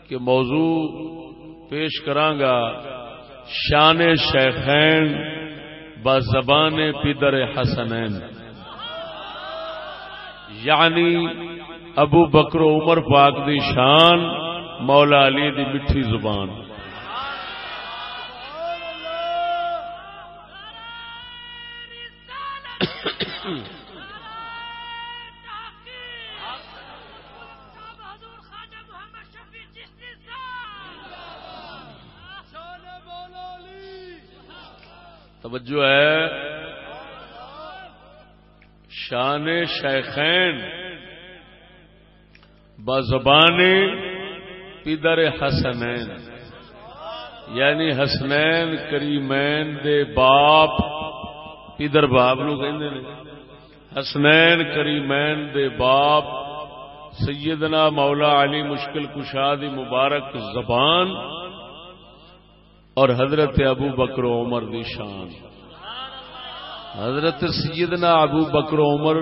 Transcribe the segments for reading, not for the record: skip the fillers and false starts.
کہ موضوع پیش کرانگا شان شیخین بزبان پدر حسنین، یعنی ابو بکر و عمر پاک دی شان مولا علی دی میٹھی زبان۔ توجہ ہے، شان شیخین بزبان پدر حسنین، یعنی حسنین کریمین دے باپ، پدر باپ نو کہندے نے، حسنین کریمین دے باپ سیدنا مولا علی مشکل کشا دی مبارک زبان اور حضرت ابو بکر و عمر دی شان۔ حضرت سیدنا ابو بکر و عمر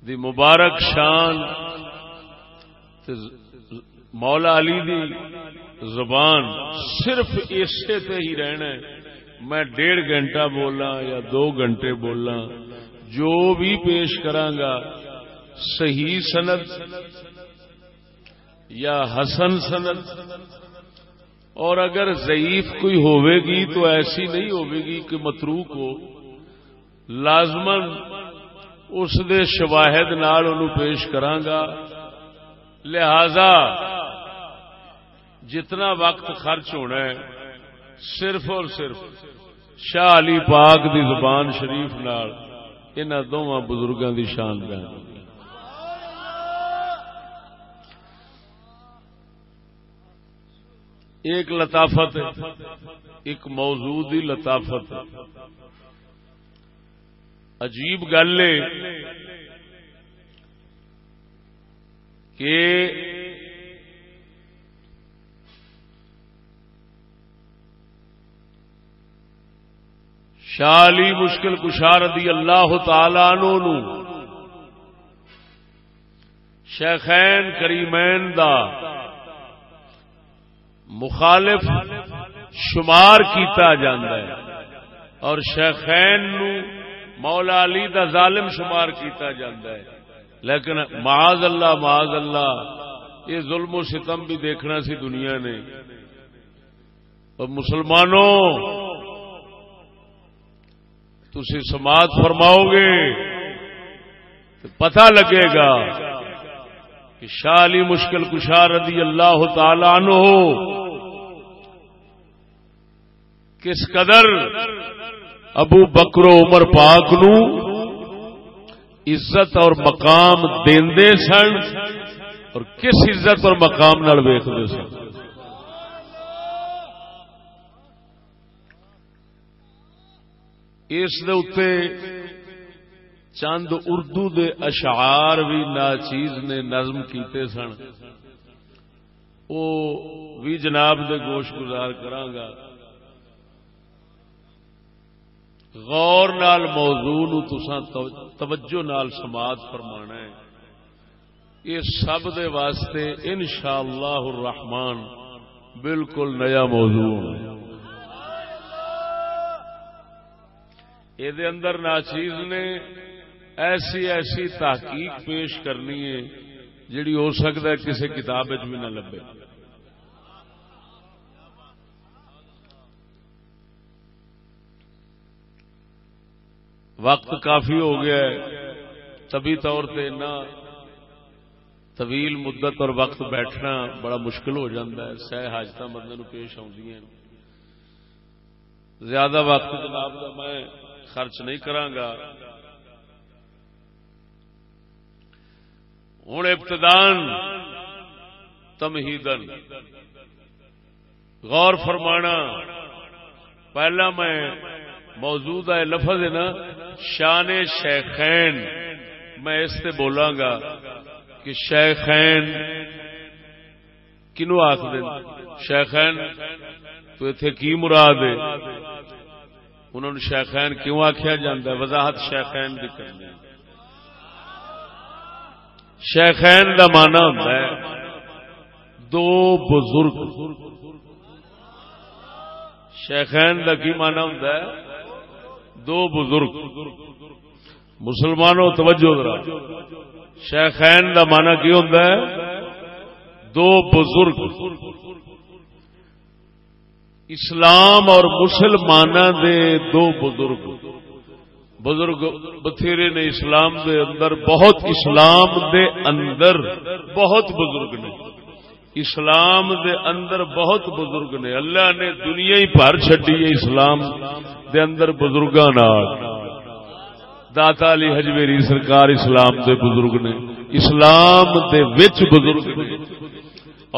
دی مبارک شان مولا علی دی زبان صرف اسے تے ہی رہنا ہے۔ میں 1.5 گھنٹہ بولا یا 2 گھنٹے بولا، جو بھی پیش کرانگا صحیح سند یا حسن سند، اور اگر ضعیف کوئی ہوئے گی تو ایسی نہیں ہوئے گی کہ متروک ہو، لازماً اس دے شواہد نال انہوں پیش کرانگا۔ لہذا جتنا وقت خرچ ہونا ہے صرف اور صرف شاہ علی پاک دی زبان شریف نال انہاں دوواں بزرگاں دی شان بیان۔ ایک لطافت ہے، ایک موضوع دی لطافت ہے۔ عجیب گل ہے کہ شاہ علی مشکل کشا رضی اللہ تعالی عنہ نو شیخین کریمین دا مخالف شمار کیتا جاندا ہے اور شیخین نو مولا علی دا ظالم شمار کیتا جاندا ہے، لیکن معاذ اللہ یہ ظلم و ستم بھی دیکھنا سی دنیا نے۔ اور مسلمانوں تسی سماعت فرماؤ گے تو پتہ لگے گا کہ شاہ علی مشکل کشا رضی اللہ تعالی عنہ کس قدر ابو بکر و عمر پاک نو عزت اور مقام دیندے سن اور کس عزت اور مقام نال ویکھدے سن۔ اس دے اتے چند اردو دے اشعار بھی ناچیز نے نظم کیتے سن، وہ بھی جناب دے گوش گزار کرانگا۔ غور نال موضوع نو تساں توجہ نال سماعت فرمانا ہے۔ یہ سب دے واسطے انشاءاللہ الرحمن بالکل نیا موضوع ہے۔ یہ دے اندر ناچیز نے ایسی تحقیق پیش کرنی ہے جڑی ہو سکتا ہے کسی کتاب وچ بھی نہ لبے۔ وقت کافی ہو گیا ہے، طبی طور پہ نہ طویل مدت اور وقت بیٹھنا بڑا مشکل ہو جاتا ہے، سہ حاجت بندے نو پیش آدی ہیں۔ زیادہ وقت جناب کا میں خرچ نہیں کرانگا۔ ہوں ابتدان تمہیدن غور فرمانا، پہلا میں موجود ہے لفظ ہے نا شان شیخین، میں اس سے بولاں گا کہ شیخین کنو آخر شیخین تو اتنے کی مراد ہے، انہوں نے شیخین کیوں آخیا جاتا ہے، وضاحت شیخین بھی کرنی ہے۔ شیخین دا معنی ہوتا ہے دو بزرگ. شیخین دا کی معنی ہوندا ہے؟ دو بزرگ. مسلمانوں توجہ ذرا، شیخین دا معنی کی ہوندا ہے؟ دو بزرگ. اسلام اور مسلماناں دے دو بزرگ. بزرگ بتھیرے نے اسلام دے اندر، بہت اسلام دے اندر بہت بزرگ نے، اسلام دے اندر بہت بزرگ نے. اللہ نے دنیا ہی بھر چھڈی ہے اسلام دے اندر بزرگاں نال. داتا علی حجویری سرکار اسلام دے بزرگ نے، اسلام دے وچ بزرگ نے.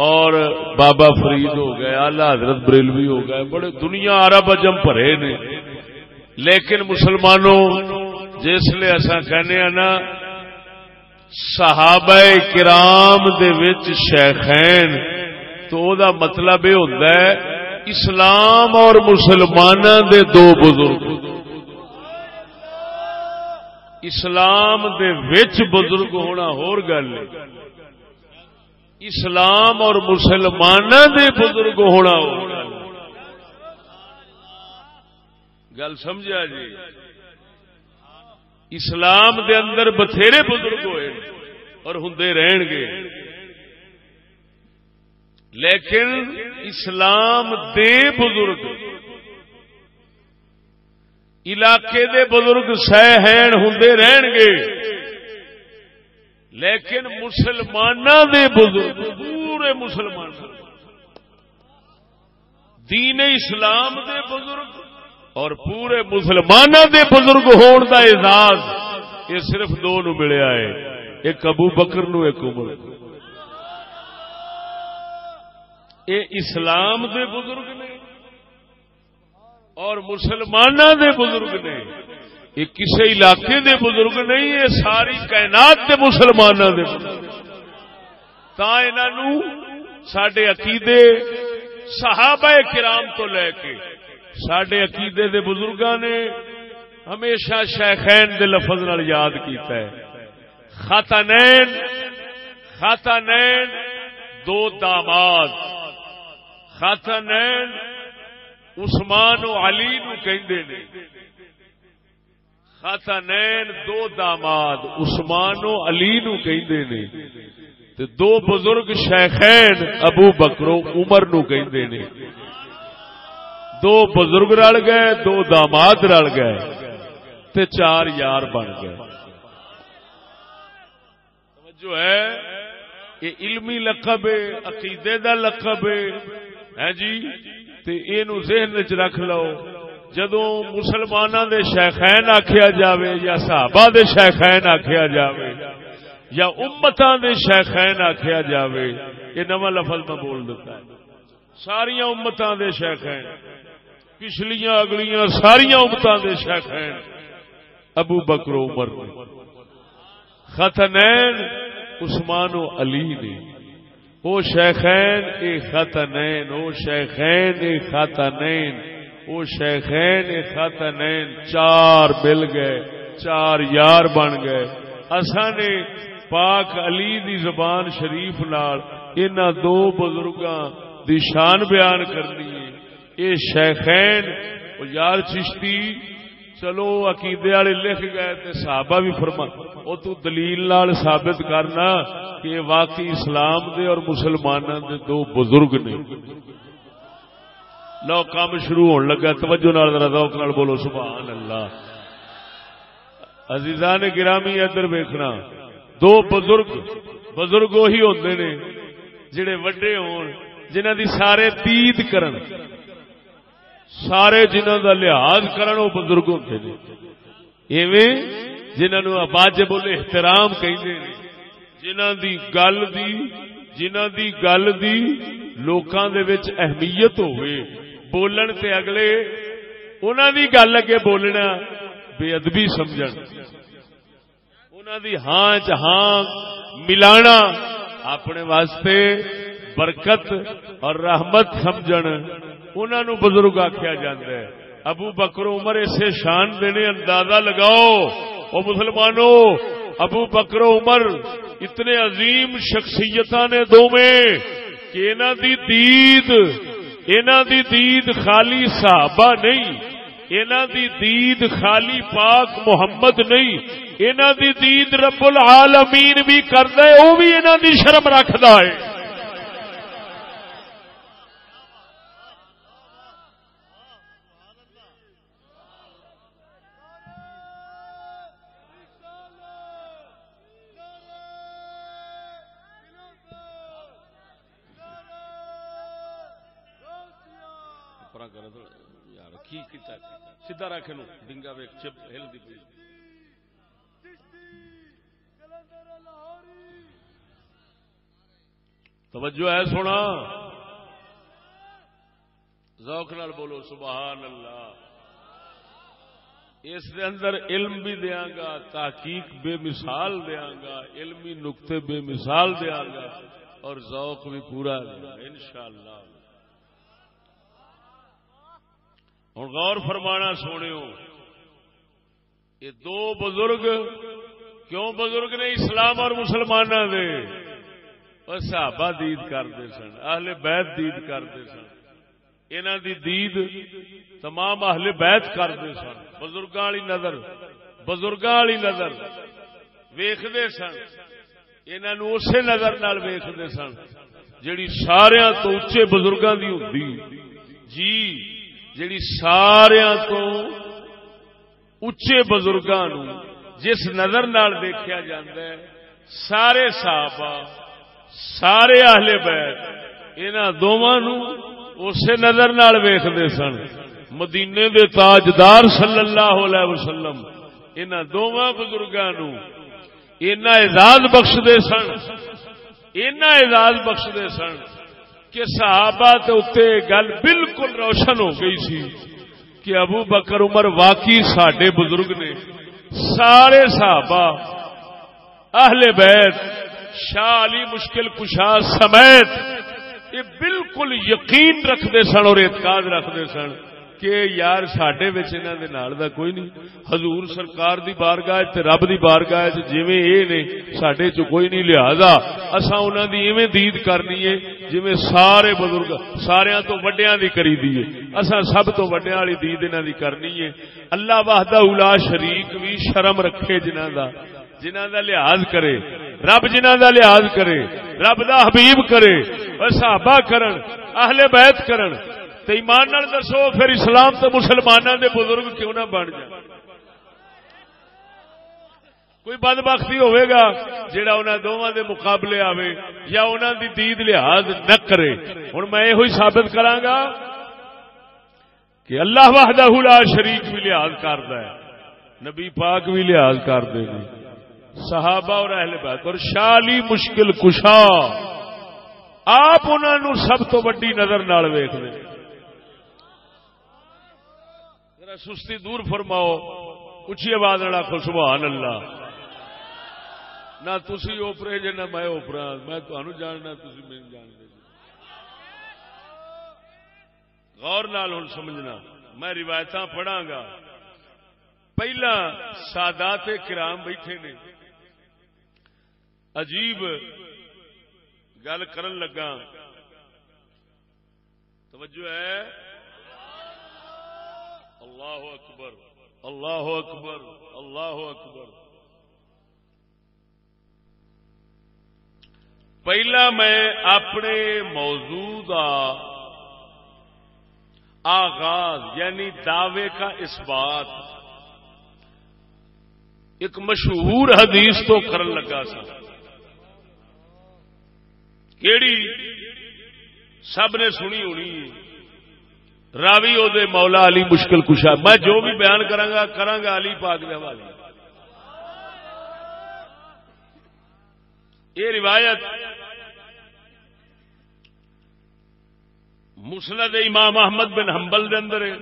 اور بابا فرید ہو گئے، اعلی حضرت بریلوی ہو گئے، بڑے دنیا عرب عجم بھرے نے. لیکن مسلمانوں جس لئے اساں کہنے ہیں نا صحابہ کرام دے وچ شیخین، تو او دا مطلب یہ ہوندا ہے اسلام اور مسلماناں دے دو بزرگ. اسلام دے وچ بزرگ ہونا ہور گل ہے، اسلام اور مسلماناں دے بزرگ ہونا ہور گل. گل سمجھا جی؟ اسلام دے اندر بتھیرے بزرگ ہوئے اور ہوندے رہن گے، لیکن اسلام دے بزرگ، علاقے دے بزرگ سہین ہوندے رہن گے، لیکن مسلماناں دے بزرگ، پورے مسلمان دین اسلام دے بزرگ اور پورے مسلماناں دے بزرگ ہون دا اعزاز یہ صرف دو نو ملیا ہے، ایک ابو بکر نو، ایک عمر. اے اسلام دے بزرگ نے اور مسلماناں دے بزرگ نے. یہ کسی علاقے دے بزرگ نہیں، یہ ساری کائنات دے مسلماناں دے بزرگ. تا انہاں نو ساڈے عقیدے صحابہ کرام تو لے کے ساڈے عقیدے دے بزرگاں نے ہمیشہ شیخین دے لفظ نال یاد کیتا ہے. خاتنین، خاتنین دو داماد، خاتنین عثمان و علی نو کہندے نے. خاتنین دو داماد عثمان و علی نو کہندے نے، تے دو بزرگ شیخین ابو بکر و عمر نو کہندے نے. دو بزرگ رل گئے، دو داماد رل گئے تے چار یار بن گئے. جو ہے یہ علمی لقب ہے، عقیدے دا لقب ہے جی. تے اینو ذہن وچ رکھ لو، جدوں مسلماناں دے شیخین آکھیا جاوے یا صحابہ دے شیخین آکھیا جاوے یا امتاں دے شیخین آکھیا جاوے، یہ نواں لفظ میں بول دیتا ہے. ساریاں امتاں دے شیخین، پچھلیاں اگلیاں ساریاں امتاں دے شیخین ابو بکر و عمر نے. خاتنین عثمان و علی نے. او شیخین اے خاتنین، او شیخین اے خاتنین، او شیخین اے خاتنین. چار مل گئے، چار یار بن گئے. اساں نے پاک علی دی زبان شریف نال انہاں دو بزرگاں دی شان بیان کرنی ہے. اے شیخین او یار چشتی چلو عقیدے والے لکھ گئے تے صحابہ بھی فرما، او تو دلیل نال ثابت کرنا کہ واقعی اسلام دے اور مسلماناں دے دو بزرگ نے. لو کام شروع ہون لگا، توجہ نال ذرا ذوق نال بولو سبحان اللہ. عزیزان گرامی ادھر ویکھنا، دو بزرگ وہی ہوندے نے جڑے وڈے ہون، جنہاں دی سارے تید کرن، سارے جنہاں دا لحاظ کرن، وہ بزرگ ہوندے نے. ایویں جنہاں نو واجب الاحترام کہندے نے، جنہاں دی گل دی لوکاں دے وچ اہمیت ہوئے، بولن تے اگلے انہاں دی گل اگے بولنا بے ادبی سمجھن، انہاں دی ہاں چ ہاں ملانا اپنے واسطے برکت اور رحمت سمجھن، انہاں نو بزرگ آکھیا جاندا ہے. ابو بکر عمر اسے شان دینے اندازہ لگاؤ او مسلمانوں، ابو بکر عمر اتنے عظیم شخصیتاں نے دو میں کہ انہاں دی دید خالی صحابہ نہیں، انہاں دی دید خالی پاک محمد نہیں، انہاں دی دید رب العالمین بھی کردا ہے، وہ بھی انہاں دی شرم رکھدا ہے۔ سیدھا رکھ نو ڈنگا ویک چپ ہل دی پئی۔ توجہ ہے سونا، ذوق نال بولو سبحان اللہ۔ اس دے اندر علم بھی دیاں گا، تحقیق بے مثال دیاں گا، علمی نقطے بے مثال دیاں گا، اور ذوق بھی پورا انشاءاللہ۔ ہوں غور فرمانا سونے، یہ دو بزرگ کیوں بزرگ نے اسلام اور مسلمانوں دے؟ اور صحابہ دید کرتے سن، اہل بیت دید کرتے سن، انہاں دی دید تمام اہل بیت کرتے سن، بزرگاں والی نظر ویکھدے سن، انہاں نوں اسی نظر نال ویکھدے سن جیڑی ساریاں تو اچے بزرگاں دی ہوندی، جی جیڑی ساریاں تو اچے بزرگاں نوں جس نظر نال دیکھیا جاندا ہے، سارے صحابہ سارے اہل بیت انہاں دوواں نوں اسی نظر نال ویکھدے سن۔ مدینے دے تاجدار صلی اللہ علیہ وسلم انہاں دوواں بزرگاں نوں اینا اعزاز بخشدے سن، اینا اعزاز بخشدے سن کہ صحابہ تے اتے گل بالکل روشن ہو گئی سی کہ ابو بکر عمر واقعی ساڈے بزرگ نے۔ سارے صحابہ اہل بیت شاہ علی مشکل کشا سمیت یہ بالکل یقین رکھتے سن اور اعتقاد رکھتے سن کہ یار ساڈے وچ انہاں دے نال دا کوئی نہیں، حضور سرکار دی بارگاہ تے رب دی بارگاہ تے جویں اے نے ساڈے چ کوئی نہیں، لہذا اساں انہاں دی ایویں دید کرنی ہے جویں سارے بزرگ ساریاں تو وڈیاں دی کری دی ہے، اساں سب تو وڈیاں والی دید انہاں دی کرنی ہے۔ اللہ وحدہ لا شریک بھی شرم رکھے جنہاں دا لحاظ کرے، رب جنہاں دا لحاظ کرے، رب دا حبیب کرے، صحابہ کرن، اہل بیت کرن، تے ایمان نال دسو پھر اسلام تے مسلماناں دے بزرگ کیوں نہ بن جائے؟ کوئی بدبختی ہوئے گا جیڑا انہاں دوواں دے مقابلے آوے یا انہاں دی دید لحاظ نہ کرے۔ ہن میں یہ ثابت کراں گا کہ اللہ وحدہ لا شریک بھی لحاظ کردا ہے، نبی پاک بھی لحاظ کردے نے، صحابہ اور اہل بیت اور شاہ علی مشکل کشا آپ انہاں نوں سب تو وڈی نظر نال ویکھدے۔ ذرا سستی دور فرماؤ، اچھی آواز نال آکھو سبحان اللہ۔ نہ تسی اوپرے جے نہ میں اوپرا، میں تانوں جاننا تسی مینوں جاندے۔ غور نال ہن سمجھنا، میں روایتاں پڑھاں گا۔ پہلا سادات کرام بیٹھے نے، عجیب گل کرن لگا، توجہ ہے، اللہ اکبر اللہ اکبر اللہ اکبر۔ پہلا میں اپنے موضوع کا آغاز یعنی دعوے کا اثبات ایک مشہور حدیث تو کرن لگا سا، کیڑی سب نے سنی ہونی، راوی او دے مولا علی مشکل کشا۔ میں جو بھی بیان کراں گا علی پاک دے حوالے۔ یہ روایت مسند امام احمد بن حنبل دے اندر ہے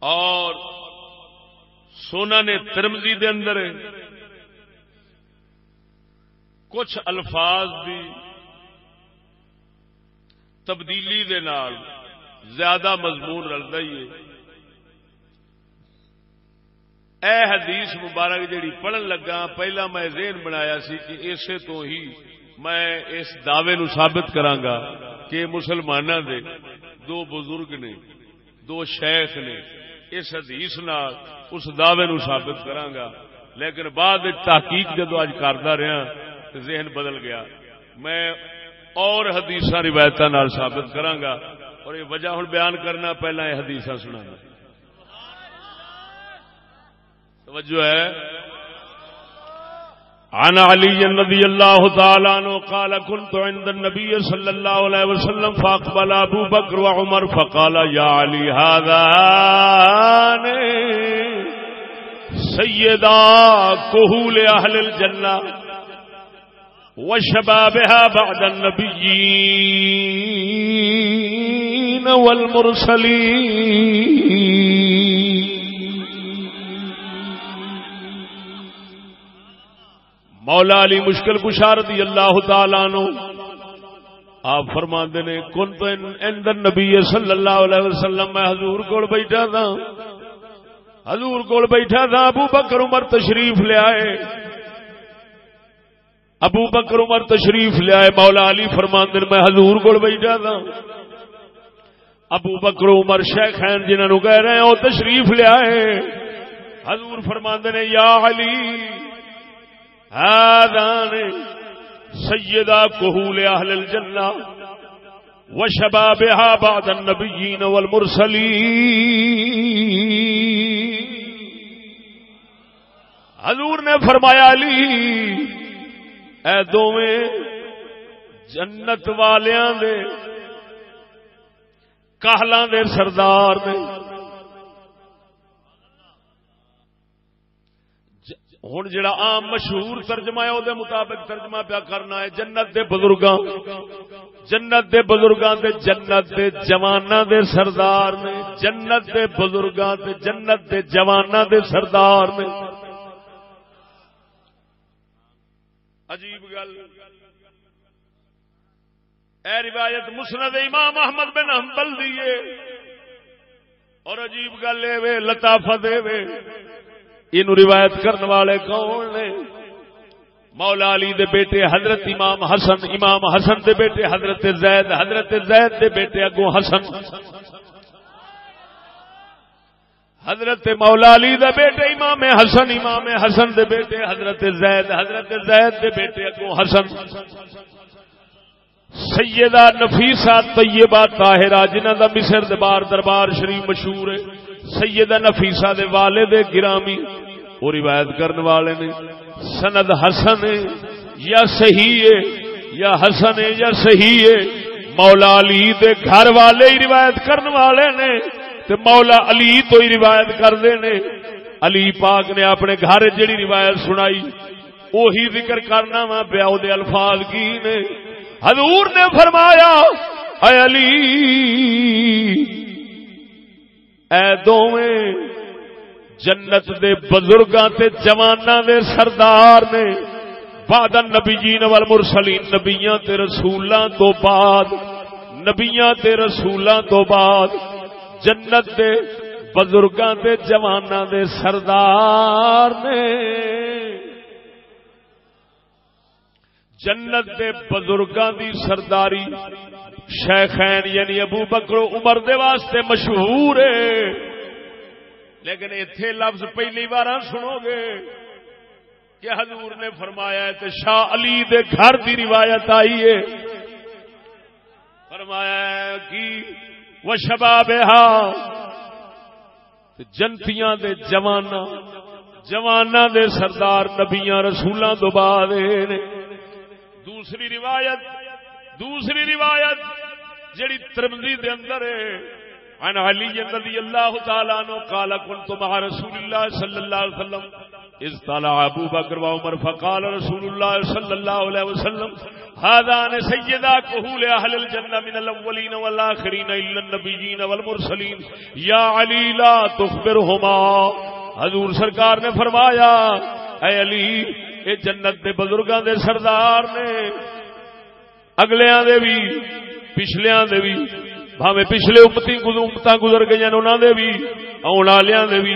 اور سنن ترمذی دے اندر ہے۔ کچھ الفاظ دی تبدیلی دے نال زیادہ مضمون رلدا ہی ہے۔ اے حدیث مبارک جڑی پڑھن لگا، پہلا میں ذہن بنایا سی کہ اسے تو ہی میں اس دعوے نو ثابت کرانگا کہ مسلماناں دے دو بزرگ نے دو شیخ نے اس حدیث نال اس دعوے نو ثابت کرانگا، لیکن بعد تحقیق جدو اج کردا رہا تے ذہن بدل گیا، میں اور حدیثاں روایتاں نال ثابت کرانگا، اور یہ وجہ ہن بیان کرنا پہلا یہ حدیثاں سنانا۔ توجہ ہے۔ عن علي رضي الله تعالى عنه قال كنت عند النبي صلى الله عليه وسلم فاقبل ابو بكر وعمر فقال يا علي هذان سيدا كهول اهل الجنه وشبابها بعد النبيين والمرسلين۔ مولا علی مشکل کشا رضی اللہ تعالی عنہ آپ فرماندے نے کنت عند النبی صلی اللہ علیہ وسلم، میں حضور کول بیٹھا تھا، حضور کول بیٹھا تھا، ابو بکر عمر تشریف لے آئے، ابو بکر عمر تشریف لے آئے۔ مولا علی فرماندے میں حضور کول بیٹھا تھا، ابو بکر عمر شیخین جنہاں نو کہہ رہے ہیں وہ تشریف لے آئے۔ حضور فرماندے نے یا علی هذان سيدا كهول اهل الجنه وشبابها بعد النبيين والمرسلين۔ حضور نے فرمایا علی اے دوویں جنت والیاں دے کہلاں دے سردار نے۔ ہن جڑا عام مشہور ترجمہ ہے او دے مطابق ترجمہ پیا کرنا ہے جنت دے بزرگاں، جنت دے بزرگاں تے جنت دے جواناں دے سردار نے، جنت دے بزرگاں تے جنت دے جواناں دے سردار نے۔ عجیب گل، اے روایت مسند امام احمد بن حنبل دی ہے، اور عجیب گل اے وے لطافت اے وے اینو روایت کرنے والے کون نے؟ مولا علی دے بیٹے حضرت امام حسن، امام حسن دے بیٹے حضرت زید، حضرت زید دے بیٹے اگوں حسن، حضرت مولا علی دے بیٹے امام حسن، امام حسن دے بیٹے حضرت زید، حضرت زید دے بیٹے اگوں حسن۔ سیدہ نفیسہ طیبہ طاہرہ جنہاں دا مصر دے بار دربار شریف مشہور ہے، سیدہ نفیسہ دے والد گرامی وہ روایت کرنے والے نے، سند حسن ہے یا صحیح ہے، یا حسن ہے یا صحیح ہے، مولا علی دے گھر والے ہی روایت کرنے والے نے تے مولا علی تو ہی روایت کردے نے۔ علی پاک نے اپنے گھر جڑی روایت سنائی وہی ذکر کرنا وا پیا، او دے الفاظ کی نے؟ حضور نے فرمایا اے علی اے دوویں جنت دے بزرگاں تے جواناں دے سردار نے، بعد النبیین والمرسلین، نبیاں تے رسولاں تو بعد، نبیاں تے رسولاں تو بعد جنت دے بزرگاں تے جواناں دے سردار نے۔ جنت دے بزرگاں دی سرداری شیخین یعنی ابو بکر و عمر دے واسطے مشہور ہے، لیکن ایتھے لفظ پہلی بار سنو گے کہ حضور نے فرمایا ہے تے شاہ علی دے گھر دی روایت آئی ہے، فرمایا ہے کہ وشبابہا جنتیاں دے جواناں دے سردار نبیاں رسولاں تو بعد نے۔ دوسری روایت جڑی ترمذی دے اندر ہے، عن علی رضی اللہ تعالی عنہ قال كنت مع رسول الله صلی اللہ علیہ وسلم اذ طلع ابو بکر وعمر فقال رسول الله صلی اللہ علیہ وسلم هذان سيدا كهول اهل الجنه من الاولين والاخرين الا النبيين والمرسلين يا علي لا تخبرهما۔ حضور سرکار نے فرمایا اے علی یہ جنت دے بزرگاں دے سردار نے، اگلیاں دے بھی پچھلیاں دے بھی، بھاویں پچھلے امتاں گزر گئی انہاں دے بھی آن والیاں دے بھی،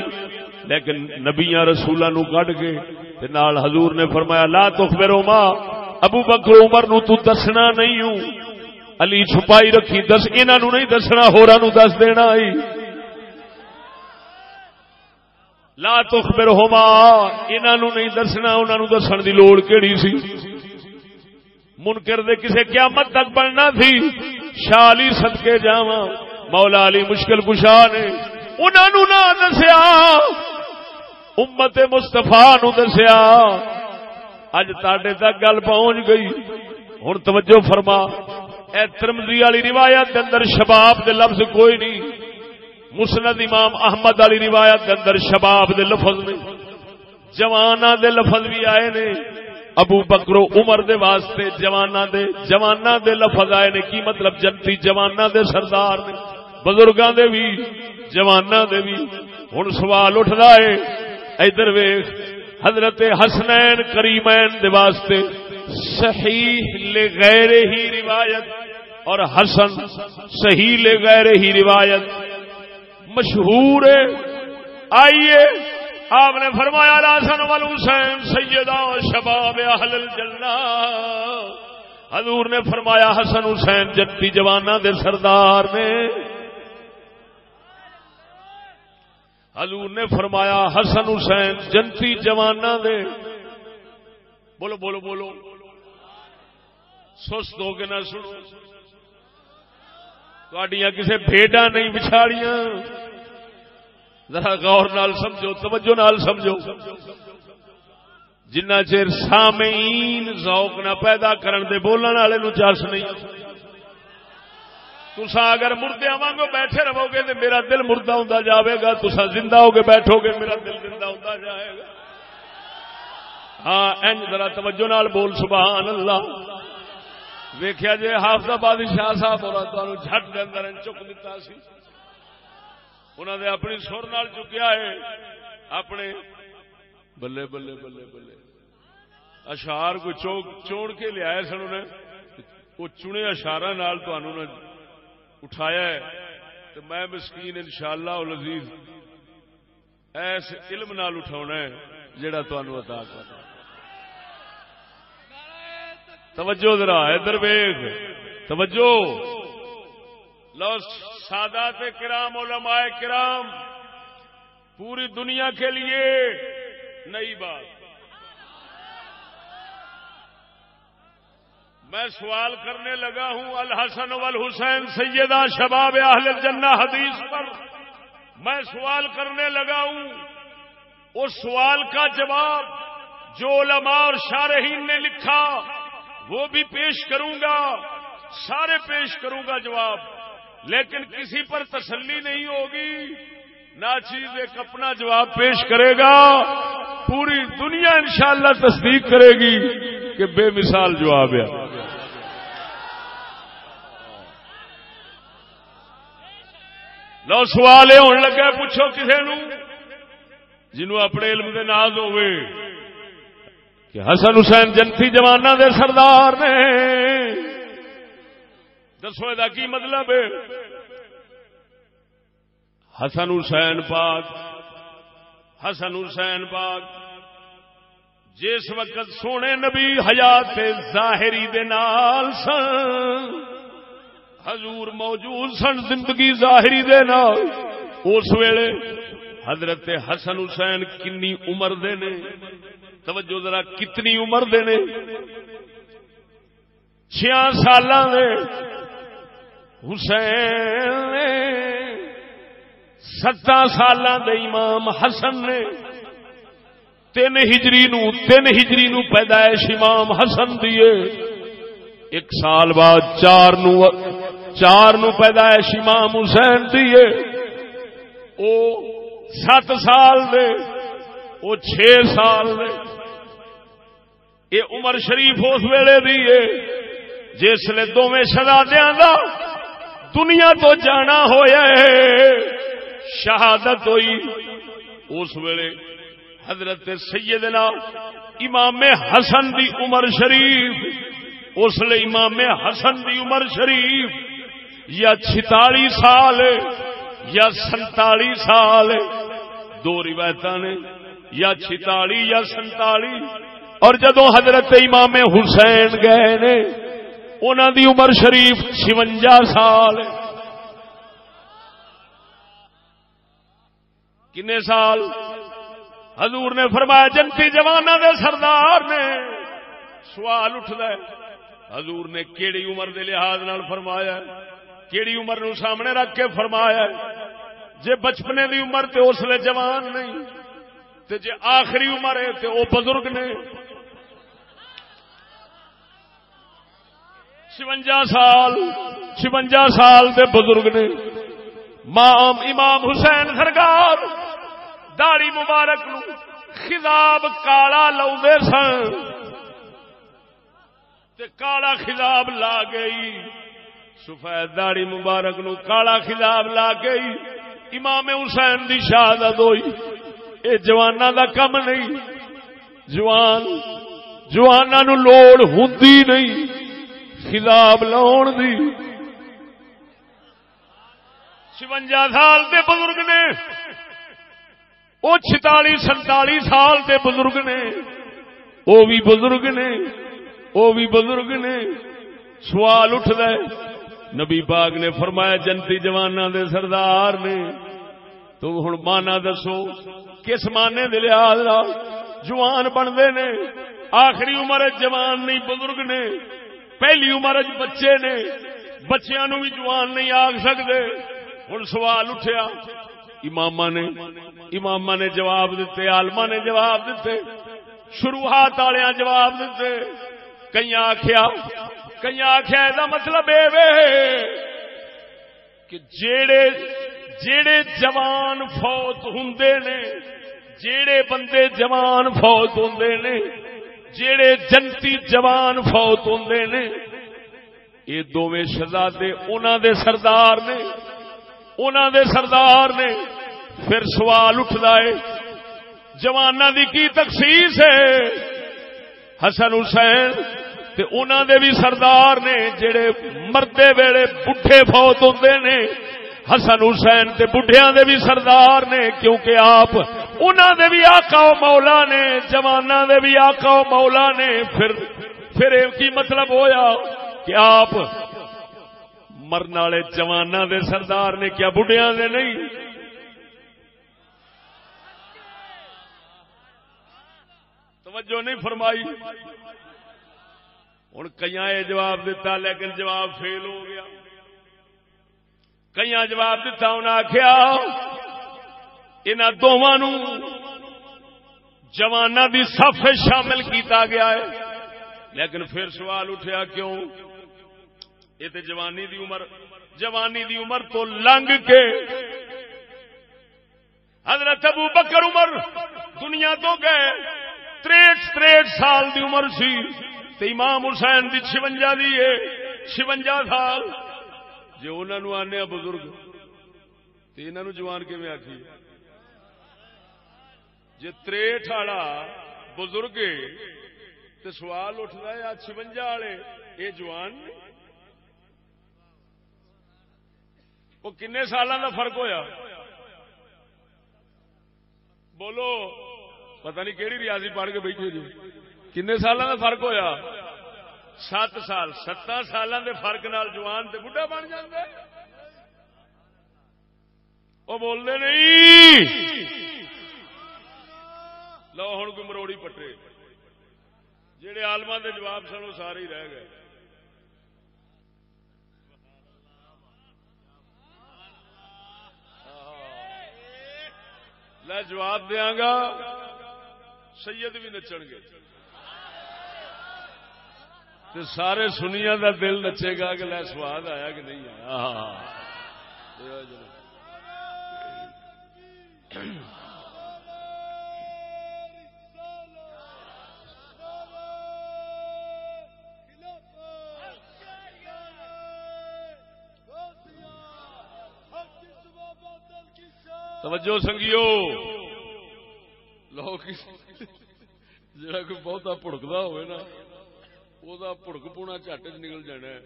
لیکن نبیاں رسولاں نو کڈ کے تے نال حضور نے فرمایا لا تخبرہما، ابو بکر عمر نو تو دسنا نہیں ہوں، علی چھپائی رکھی، دس انہاں نو نہیں دسنا، ہوراں نو دس دینا ہی۔ لا تخبرہما، انہاں نو نہیں دسنا، انہاں نو دسن دی لوڑ کیڑی سی؟ منکر دے کسے قیامت تک بننا تھی۔ شاہ علی صدقے جاواں، مولا علی مشکل کشا نے انہاں نو نہ دسیا، امت مصطفیٰ نو دسیا۔ اج تاڈے تک گل پہنچ گئی۔ ہن توجہ فرما، اے ترمذی والی روایت دے اندر شباب دے لفظ کوئی نہیں، مسند امام احمد والی روایت دے اندر شباب دے لفظ نے، جواناں دے لفظ بھی آئے نے۔ ابو بکر و عمر دے واسطے جواناں دے لفظ آئے نے، کی مطلب؟ جنتی جواناں دے سردار نے، بزرگاں دے بھی جواناں دے بھی۔ ہن سوال اٹھدا ہے، ادھر ویکھ، حضرت حسنین کریمین دے واسطے صحیح لغیر ہی روایت اور حسن صحیح لغیر ہی روایت مشہور ہے۔ آئیے، آپ نے فرمایا الحسن والحسین سیدا شباب اہل الجنہ، حضور نے فرمایا حسن حسین جنتی جواناں دے سردار نے۔ حضور نے فرمایا حسن حسین جنتی جواناں دے، بولو بولو بولو، سست ہو کے نہ سنو، تہاڈیاں کسے بھیڈاں نہیں بچھاڑیاں، ذرا غور نال سمجھو، توجہ نال سمجھو۔ جنہ چیر سامعین ذوق نہ پیدا کرن دے بولن والے نو چس نہیں۔ تساں اگر مردیاں وانگو بیٹھے رہو گے تو میرا دل مردہ ہوندا جاوے گا، تساں زندہ ہو کے بیٹھو گے میرا دل زندہ ہوندا جائے گا۔ ہاں انج ذرا توجہ نال بول سبحان اللہ۔ ویکھیا جے حافظ آبادی شاہ صاحب اور تانوں جھٹ دے اندر چک دتا سی، انہوں نے اپنی سر نال چکیا ہے، اپنے بلے بلے بلے بلے اشعار کو چوڑ کے لیا سن، انہیں وہ چنے اشعار نال تانوں نے اٹھایا ہے، تو میں مسکین انشاءاللہ العزیز ایس علم نال اٹھاونا ہے جڑا تانوں عطا کرنا۔ توجہ ذرا ادھر ویکھ، توجہ لو سادات کرام علماء کرام، پوری دنیا کے لیے نئی بات۔ میں سوال کرنے لگا ہوں الحسن والحسین سیدہ شباب اہل الجنہ حدیث پر، میں سوال کرنے لگا ہوں، اس سوال کا جواب جو علماء اور شارحین نے لکھا وہ بھی پیش کروں گا، سارے پیش کروں گا جواب، لیکن کسی پر تسلی نہیں ہوگی، ناچیز ایک اپنا جواب پیش کرے گا، پوری دنیا انشاءاللہ تصدیق کرے گی کہ بے مثال جواب ہے۔ لو سوال یہ ہونے لگا، پوچھو کسی نو جنہوں اپنے علم دے ناز ہوئے کہ حسن حسین جنتی جواناں دے سردار نے، دسو یہ کی مطلب ہے؟ حسن حسین پاک، حسن حسین پاک جس وقت سونے نبی حیات ظاہری دے نال سن، حضور موجود سن زندگی ظاہری دے نال، اس ویلے حضرت حسن حسین کنی عمر دے نے؟ توجہ ذرا، کتنی عمر دے نے؟ 6 سالاں دے حسین 7 سالاں دے امام حسن نے، 3 ہجری نو پیدائش امام حسن دیے، 1 سال بعد 4 نو پیدائش امام حسین دیے، او 7 سال دے، او 6 سال دے، یہ عمر شریف اس ویلے دیے جس لے دونوں شہزادیاں دا دنیا تو جانا ہویا ہے، شہادت ہوئی، اس ویلے حضرت سیدنا امام حسن دی عمر شریف، اس لئے امام حسن دی عمر شریف یا 46 سال یا 47 سال، 2 روایتاں نے، یا 46 یا 47، اور جدوں حضرت امام حسین گئے نے انہاں دی عمر شریف 56 سال. کنے سال؟ حضور نے فرمایا جنتی جواناں دے سردار نے. سوال اٹھدا ہے حضور نے کیڑی عمر دے لحاظ نال فرمایا؟ کیڑی عمر نو سامنے رکھ کے فرمایا؟ جے بچپنے دی عمر تے اس لے جوان نہیں تے جے آخری عمر ہے تے او بزرگ نے. 56 سال دے بزرگ نے. امام حسین سرکار داڑھی مبارک نو خضاب کالا لاؤندے سن تے کالا خضاب لا گئی. سفید داڑھی مبارک نو کالا خضاب لا گئی. امام حسین دی شہادت ہوئی. اے جواناں دا کم نہیں. جواناں نو لوڑ ہوندی نہیں خضاب لاؤن دی. 56 سال دے بزرگ نے. وہ 46-47 سال دے بزرگ نے. وہ بھی بزرگ نے. وہ بھی بزرگ نے. سوال اٹھدا ہے نبی پاک نے فرمایا جنتی جواناں دے سردار نے. تو ہن مانا دسو کس مانے دے لحاظ نال جوان بنتے نے؟ آخری عمر جوان نہیں بزرگ نے. پہلی عمر بچے نے. بچیاں نو بھی جوان نہیں آکھ سکتے. ہن سوال اٹھیا اماماں نے جواب دیتے, عالماں نے جواب دیتے, شروحات والے جواب دیتے. کئی آخیا دا مطلب کہ جیڑے جوان فوت ہوندے نے, جیڑے بندے جوان فوت ہوندے نے, جیڑے جنتی جوان فوت ہوندے نے, یہ دوویں شہزادے انہاں دے سردار نے. انہاں دے سردار نے. پھر سوال اٹھدا ہے جواناں دی کی تخصیص ہے؟ حسن حسین تے انہاں دے بھی سردار نے جڑے مردے ویلے بڈھے فوت ہوندے نے. حسن حسین تے بڈھیاں دے بھی سردار نے, کیونکہ آپ انہاں دے بھی آقا و مولا نے, جواناں دے بھی آقا و مولا نے. پھر اے کی مطلب ہویا کہ آپ مرن والے جواناں دے سردار نے, کیا بڈھیاں دے نہیں؟ توجہ نہیں فرمائی. ہن کئیاں یہ جواب دیتا لیکن جواب فیل ہو گیا. کئیاں جواب دیتا انہاں آکھیا انہاں دوواں نو جواناں دی صف شامل کیتا گیا ہے. لیکن پھر سوال اٹھیا کیوں؟ یہ تے جوانی دی عمر تو لنگ کے حضرت ابو بکر عمر دنیا تو گئے. 63 سال دی عمر سی تے امام حسین دی 56 دی ہے. 56 سال جے انہاں نو آنے بزرگ تے انہاں نو جوان کیویں آکھی؟ جے 63 والا بزرگ تے سوال اٹھدا ہے 56 والے اے جوان نہیں؟ وہ کنے سالاں دا فرق ہویا؟ بولو, پتہ نہیں کیڑی ریاضی پڑھ کے بیٹھے جی. کنے سالاں دا فرق ہویا؟ 7 سال. 7 سالاں دے فرق نال جوان تے بڈھا بن جاندا ہے. او بولدے نہیں. لو ہن کوئی مروڑی پٹے. جڑے عالماں دے جواب سن سارے ہی رہ گئے. لے جواب دیاں گا سید بھی نچن گے تے سارے سنیاں دا دل نچے گا کہ لے سواد آیا کہ نہیں آیا. توجہ سنگیو, لو جڑا کوئی بہتا پڑکتا ہوئے نا وہ پڑک پونا جٹ چ نکل جانا ہے.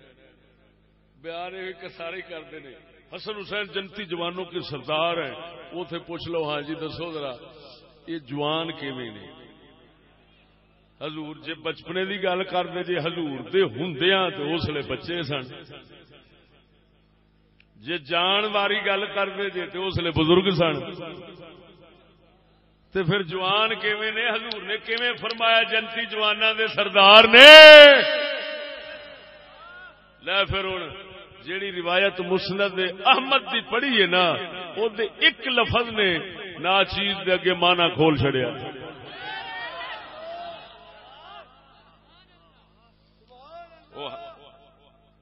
بیان یہ سارے کرتے ہیں حسن حسین جنتی جوانوں کے سردار ہیں. اتے پوچھ لو ہاں جی دسو ذرا یہ جوان کیویں نے؟ حضور جے بچپنے دی گل کرتے جے حضور دے ہوندیاں تے اس لیے بچے سن، جے جان واری گل کرتے جے تے اس لیے بزرگ سن، تے پھر جوان کیویں نے؟ حضور نے کیویں فرمایا جنتی جواناں دے سردار نے؟ لے پھر ہن جیڑی روایت مسند احمد دی پڑھی ہے نا، او دے ایک لفظ نے ناچیز دے اگے مانا کھول چھڑیا۔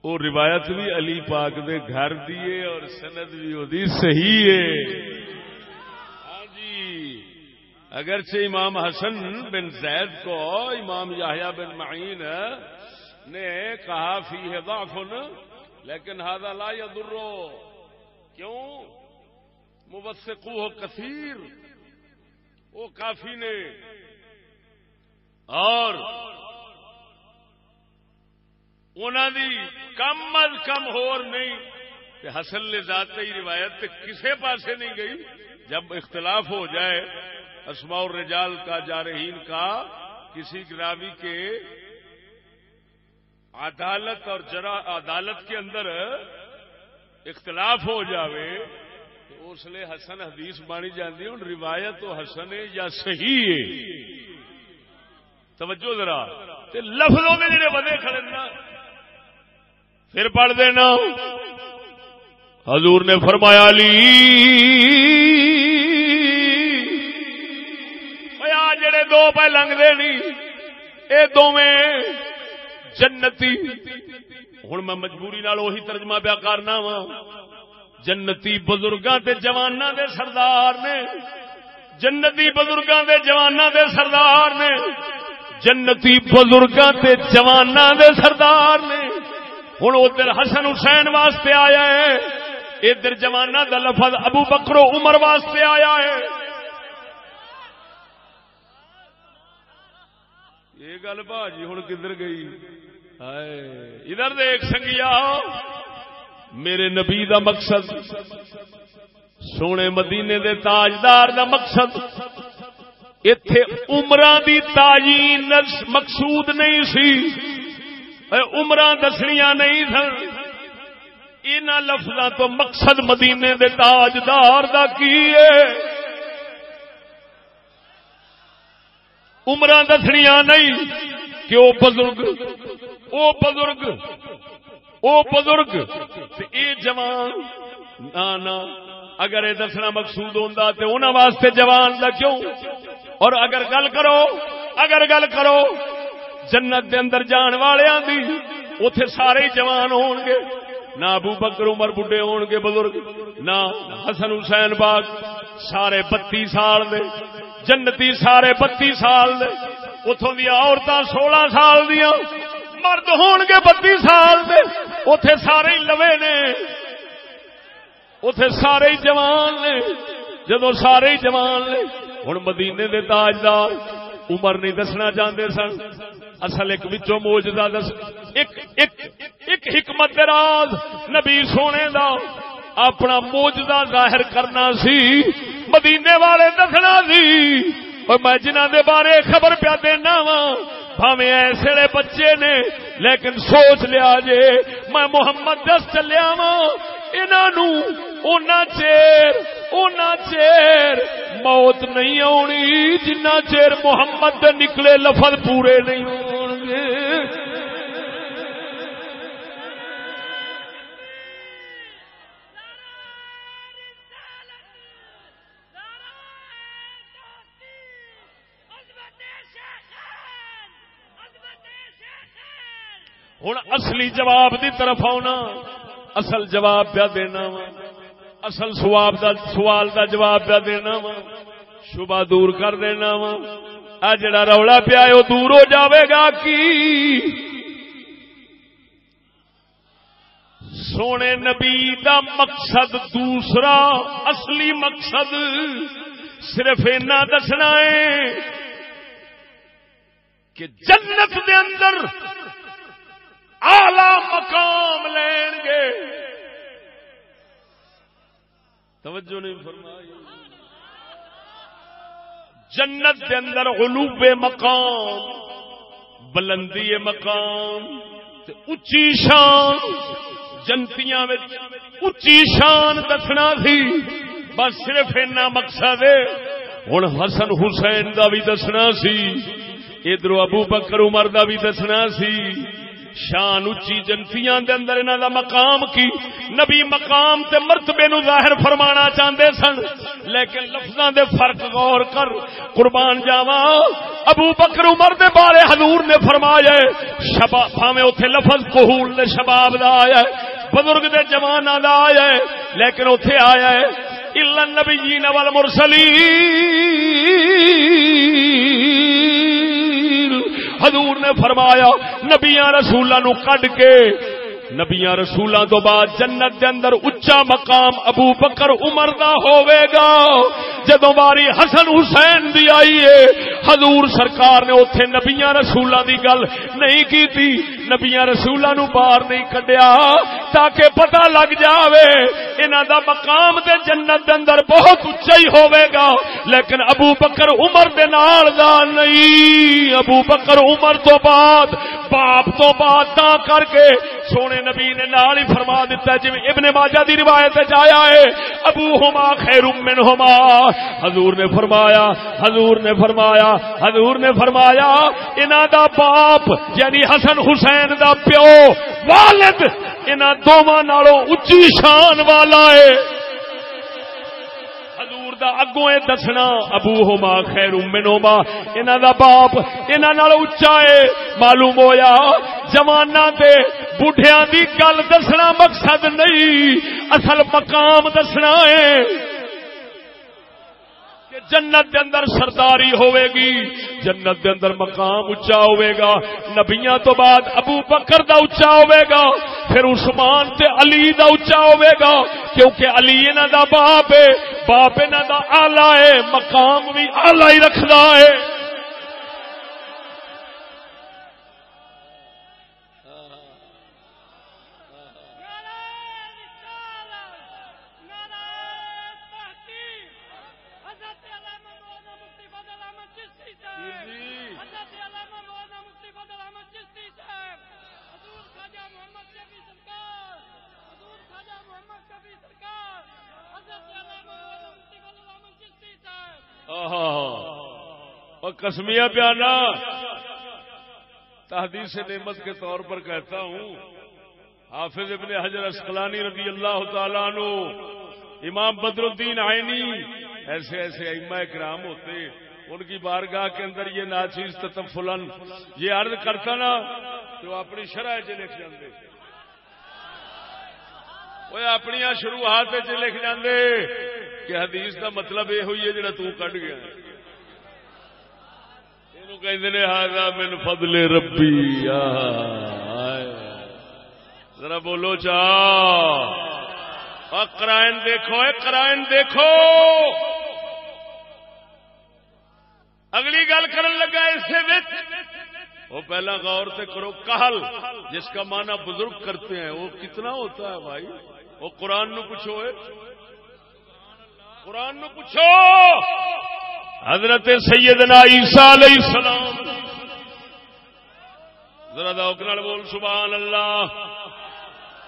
وہ روایت بھی علی پاک دے گھر دیے اور سند بھی وہ صحیح ہے۔ ہاں جی، اگرچہ امام حسن بن زید کو امام یحییٰ بن معین نے کہا فیہ ضعف، لیکن ھذا لا یضر، کیوں؟ موثقوہ کثیر، وہ کافی نے، اور انہاں دی کم از کم ہور نہیں کہ حسن لذات ہی روایت کسے پاسے نہیں گئی۔ جب اختلاف ہو جائے اسماء الرجال کا، جارحین کا، کسی راوی کے عدالت اور عدالت کے اندر اختلاف ہو جاوے تو اس لیے حسن حدیث بانی جاندی ہے۔ روایت تو حسن ہے یا صحیح ہے، توجہ ذرا، تے لفظوں میں جڑے ودے کھڑے نا پھر پڑھ دینا۔ حضور نے فرمایا علی آ جڑے دو پہ لنگ دے نہیں اے دوویں جنتی، ہن میں مجبوری نال وہی ترجمہ پیا کرنا وا، جنتی بزرگاں تے جواناں دے سردار نے، جنتی بزرگاں دے جواناں دے سردار نے، جنتی بزرگاں تے جواناں دے سردار نے۔ ہن ادھر حسن حسین واسطے آیا ہے، ادھر جواناں دا لفظ ابو بکر و عمر واسطے آیا ہے۔ یہ گل باجی ہن کدھر گئی؟ ادھر دیکھ سنگیا، میرے نبی دا مقصد، سونے مدینے دے تاجدار دا مقصد ایتھے عمراں دی تعیین مقصود نہیں سی، عمراں دسنیاں نہیں سن۔ انہاں لفظاں تو مقصد مدینے دے تاجدار دا کی ہے؟ عمراں دسنیاں نہیں کہ او بزرگ اے جوان، نا اگر اے دسنا مقصود ہوندا تے انہاں واسطے جوان دا کیوں؟ اور اگر گل کرو جنت دے اندر جان والیاں دی، اوتھے سارے ہی جوان ہون گے، نہ ابو بکر عمر بڈھے ہون گے بزرگ، نہ حسن حسین باغ سارے 32 سال دے، جنتی سارے 32 سال دے، اتوں دیا عورتاں 16 سال دیا، مرد ہون گے 32 سال دے، اوتھے سارے ہی لوے نے، اوتھے سارے ہی جوان نے۔ جدو سارے ہی جوان نے، ہن مدینے دے تاجدار عمر نہیں دسنا چاہتے سن، اصل ایک وچوں موجزہ دس، ایک حکمت راز نبی سونے دا اپنا موجزہ ظاہر کرنا سی، مدینے والے دسنا سی۔ اور میں جنہاں دے بارے خبر پیا دینا وا، بھاویں ایسے بچے نے لیکن سوچ لیا جے میں محمد دس چلیا وا، انہاں نوں اونا چیر موت نہیں آنی جنہ چیر محمد دے نکلے لفظ پورے نہیں ہون گے۔ ہن اصلی جواب دی طرف آنا، اصل جواب پیا دینا وا، اصل سوال دا جواب پیا دینا وا، شبہ دور کر دینا وا، آ جڑا رولا پیا ہے وہ دور ہو جاوے گا۔ کی سونے نبی دا مقصد دوسرا، اصلی مقصد صرف اینا دسنا ہے کہ جنت دے اندر اعلی مقام لین گے۔ توجہ نہیں فرمائی؟ جنت دے اندر علو مقام، بلندی مقام تے اچھی شان جنتیاں وچ اچھی شان دسنا سی بس صرف اینا مقصد ہے. ہن حسن حسین دا بھی دسنا سی ادھر ابو بکر عمر دا بھی دسنا سی. شان اچھی جنتیاں دے اندر انہاں دا مقام کی نبی مقام تے مرتبے نو ظاہر فرمانا چاہندے سن لیکن لفظاں دے فرق غور کر. قربان جاواں ابو بکر عمر دے بارے حضور نے فرمایا شباب بھاویں اوتھے لفظ کہول دے شباب دا آیا ہے بزرگ دے جواناں دا آیا ہے لیکن اوتھے آیا ہے الا النبیین والمرسلین. حضور نے فرمایا نبیاں رسولاں نو کڈ کے نبیاں رسولاں تو بعد جنت دے اندر اچا مقام ابو بکر عمر دا ہوے گا. جدوں باری حسن حسین دی آئی ہے حضور سرکار نے اوتھے نبیاں رسولاں دی گل نہیں کیتی نبیاں رسولاں نو باہر نہیں کڈیا تاکہ پتہ لگ جاوے انہاں دا مقام تے جنت دے اندر بہت اچا ہی ہوے گا لیکن ابو بکر عمر دے نال دا نہیں. ابو بکر عمر تو بعد باپ تو بعد تا کر کے سونے نبی نے نال ہی فرما دیتا ہے جی ابن ماجہ دی روایت آیا ہے ابوہما خیر منہما. حضور نے فرمایا انہاں دا باپ یعنی حسن حسین دا پیو والد انہاں دوواں نالوں اچھی شان والا ہے. دا اگوں اے دسنا ابوہما خیر منہما انہاں دا باپ انہاں نال اونچا ہے. معلوم ہویا جواناں تے بوڑھیاں دی گل دسنا مقصد نہیں اصل مقام دسنا ہے کہ جنت دے اندر سرداری ہوے گی جنت دے اندر مقام اونچا ہوے گا. نبیاں تو بعد ابو بکر دا اونچا ہوے گا پھر عثمان تے علی دا اونچا ہوے گا کیونکہ علی انہاں دا باپ ہے باپ انہاں دا اعلی ہے مقام بھی اعلی ہی رکھدا ہے. اور قسمیہ پیانا تحدیث نعمت کے طور پر کہتا ہوں حافظ ابن حجر اسقلانی رضی اللہ تعالیٰ عنہ امام بدر الدین عینی ایسے ایسے ائمہ کرام ہوتے ان کی بارگاہ کے اندر یہ ناچیز تطفلاً یہ عرض کرتا نا تو اپنی شرح لکھ جاندے وہ اپنی شروعات لکھ جاندے کہ حدیث کا مطلب یہ ہوئی ہے جڑا تو کٹ گیا کہندے ھذا من فضل ربی. ذرا بولو چا قرائن دیکھو قرائن دیکھو. اگلی گل کرن لگا اسے وچ وہ پہلا غور سے کرو کہل جس کا معنی بزرگ کرتے ہیں وہ کتنا ہوتا ہے بھائی. وہ قرآن نو پوچھو قرآن نو پوچھو. حضرت سیدنا عیسیٰ علیہ السلام ذرا ذوق نال بول سبحان اللہ.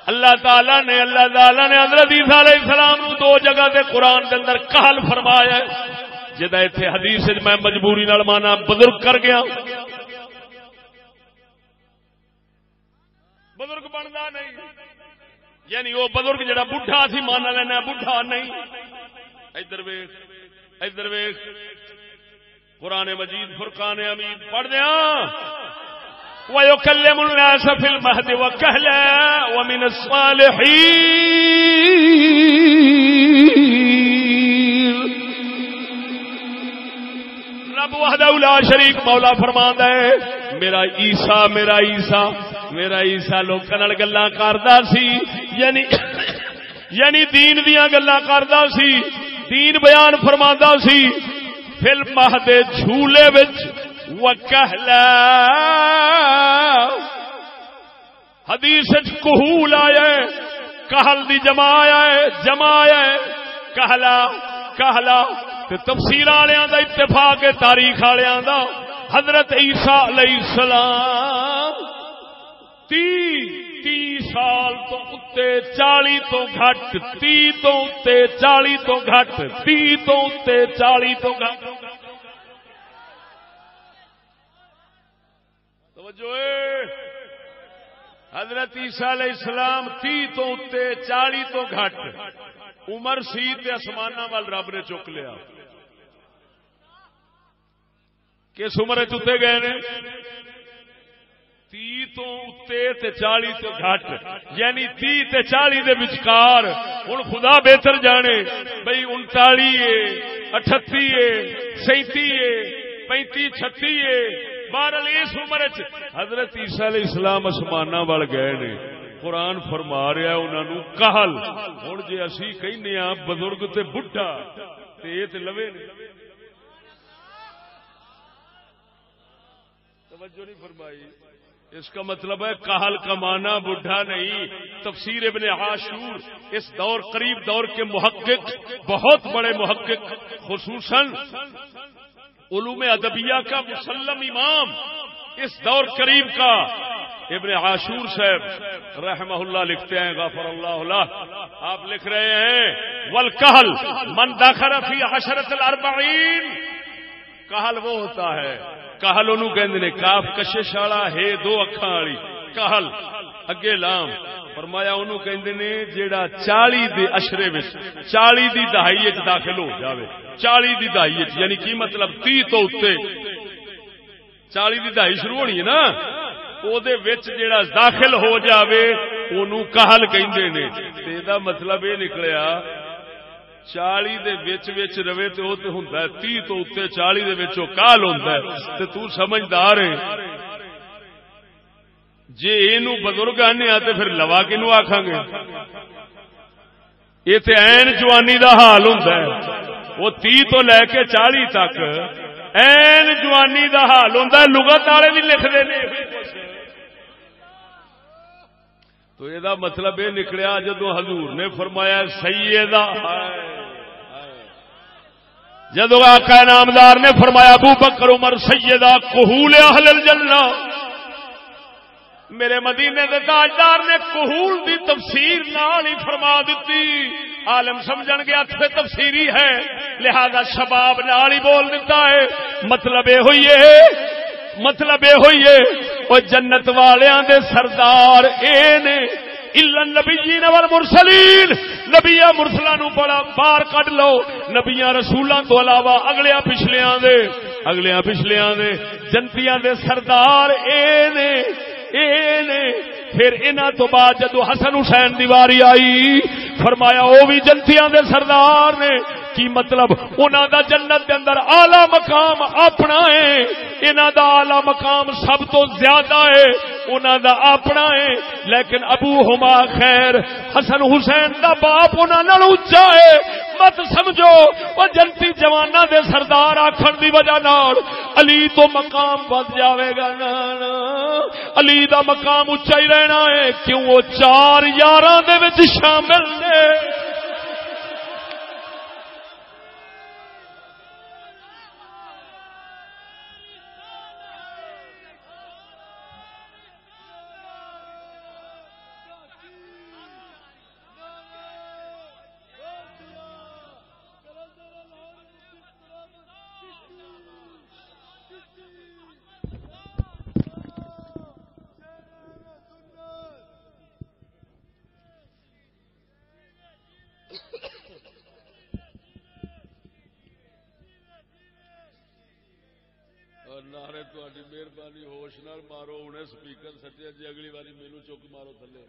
اللہ تعالی نے حضرت عیسیٰ علیہ السلام نو دو جگہ تے قرآن دے اندر کہل فرمایا ہے جدا ایتھے حدیث میں مجبوری نال مانا بزرگ کر گیا. بزرگ بندا نہیں یعنی وہ بزرگ جڑا بڈھا سی مانا لینا بڈھا نہیں. ادھر ویکھ قرآن مجید فرقان حمید پڑھ دیا وَيُكَلِّمُ النَّاسَ فِي الْمَهْدِ وَكَهْلًا وَمِنَ الصَّالِحِينَ. رب وحدہ لا شریک مولا فرماندا ہے میرا عیسیٰ لوکاں نال گلاں کردا سی یعنی دین دیاں گلاں کردا سی دین بیان فرماندا سی فل مہد جھولے وچ وکہلا. حدیث وچ کہول آیا ہے کہل دی جمع آیا ہے کہلا تے تفسیر والےاں دا اتفاق ہے تاریخ والےاں دا حضرت عیسیٰ علیہ السلام 30 سال تو اتے 40 تو گھٹ 30 تو اتے 40 تو گھٹ 30 تو اتے 40 تو گھٹ توجہ حضرت عیسیٰ علیہ السلام 30 تو اتے 40 تو گھٹ عمر سی تے آسماناں وال رب نے چک لیا. کس عمر چتے گئے نے 30 تو اتے تے 40 تو گھٹ یعنی 30 تے 40 دے وچکار. ہن خدا بہتر جانے بھئی 39 ہے 38 ہے 37 ہے 35 36 ہے. بہرحال اس عمر حضرت عیسیٰ علیہ السلام آسماناں وال گئے نے. قرآن فرما رہا انہوں نے کہل. ہن جے اسی کہنے ہاں بزرگ تے بڈھا تے یہ تے لوے نے. توجہ نہیں فرمائی. اس کا مطلب ہے کہل کا معنی بڈھا نہیں. تفسیر ابن عاشور اس دور قریب دور کے محقق بہت بڑے محقق خصوصاً علوم ادبیہ کا مسلم امام اس دور قریب کا ابن عاشور صاحب رحمہ اللہ لکھتے ہیں غفر اللہ له. آپ لکھ رہے ہیں والکہل من دخل فی عشرۃ الاربعین. کہل وہ ہوتا ہے کہل انہوں کہندے نے کاف کشش والا ہے 2 اکھاں والی کہل اگے لام. فرمایا انہوں کہندے نے جیڑا 40 دے عشرے وچ 40 دی دہائی وچ داخل ہو جاوے. 40 دی دہائی وچ یعنی کی مطلب 30 تو اوتے 40 دی دہائی شروع ہونی ہے نا او دے وچ جیڑا داخل ہو جاوے اونوں کہل کہندے نے. تے دا مطلب یہ نکلیا 40 دے وچ وچ رہے تے او تے ہوندا ہے 30 تو اوتے 40 دے وچوں کال ہوندا ہے. تے تو سمجھدار ہے جے اینو بزرگ آنے تے پھر لوا کینو آکھاں گے. یہ تے عین جوانی دا حال ہوندا ہے. وہ 30 تو لے کے 40 تک عین جوانی دا حال ہوندا ہے. لغت والے بھی لکھدے نے. تو یہ مطلب یہ نکلیا جدو حضور نے فرمایا سیدہ جدو آقا نامدار نے فرمایا ابو بکر عمر سیدہ کہول اہل الجنہ. میرے مدینے دے تاجدار نے کہول دی تفسیر نال ہی فرما دیتی. عالم سمجھن گیا تے تفسیری ہے لہذا شباب نال ہی بول دیتا ہے. مطلب یہ ہوئی ہے مطلب یہ ہوئی ہے وہ جنت والیاں دے سردار اے نے الا النبیین والمرسلین. نبیاں مرسلاں نو بڑا باہر کڈ لو. نبیاں رسولاں تو علاوہ اگلیاں پچھلیاں دے جنتیاں دے سردار اے نے. پھر انہاں تو بعد جدو حسن حسین دی واری آئی فرمایا وہ بھی جنتیاں دے سردار نے. کی مطلب انہاں دا جنت دے اندر اعلی مقام اپنا ہے. انہاں دا اعلی مقام سب تو زیادہ ہے انہاں دا اپنا ہے. لیکن ابو ہما خیر حسن حسین دا باپ انہاں نال اونچا ہے. مت سمجھو وہ جنتی جواناں دے سردار آکھن دی وجہ نال علی تو مقام ود جاوے گا. نا علی دا مقام اونچا ہی رہنا ہے. کیوں وہ 4 یاراں دے وچ شامل نے. نعرے تہاڈی مہربانی ہوش نال مارو. ہنے سپیکر سٹیا جی اگلی باری مینوں چک مارو تھلے.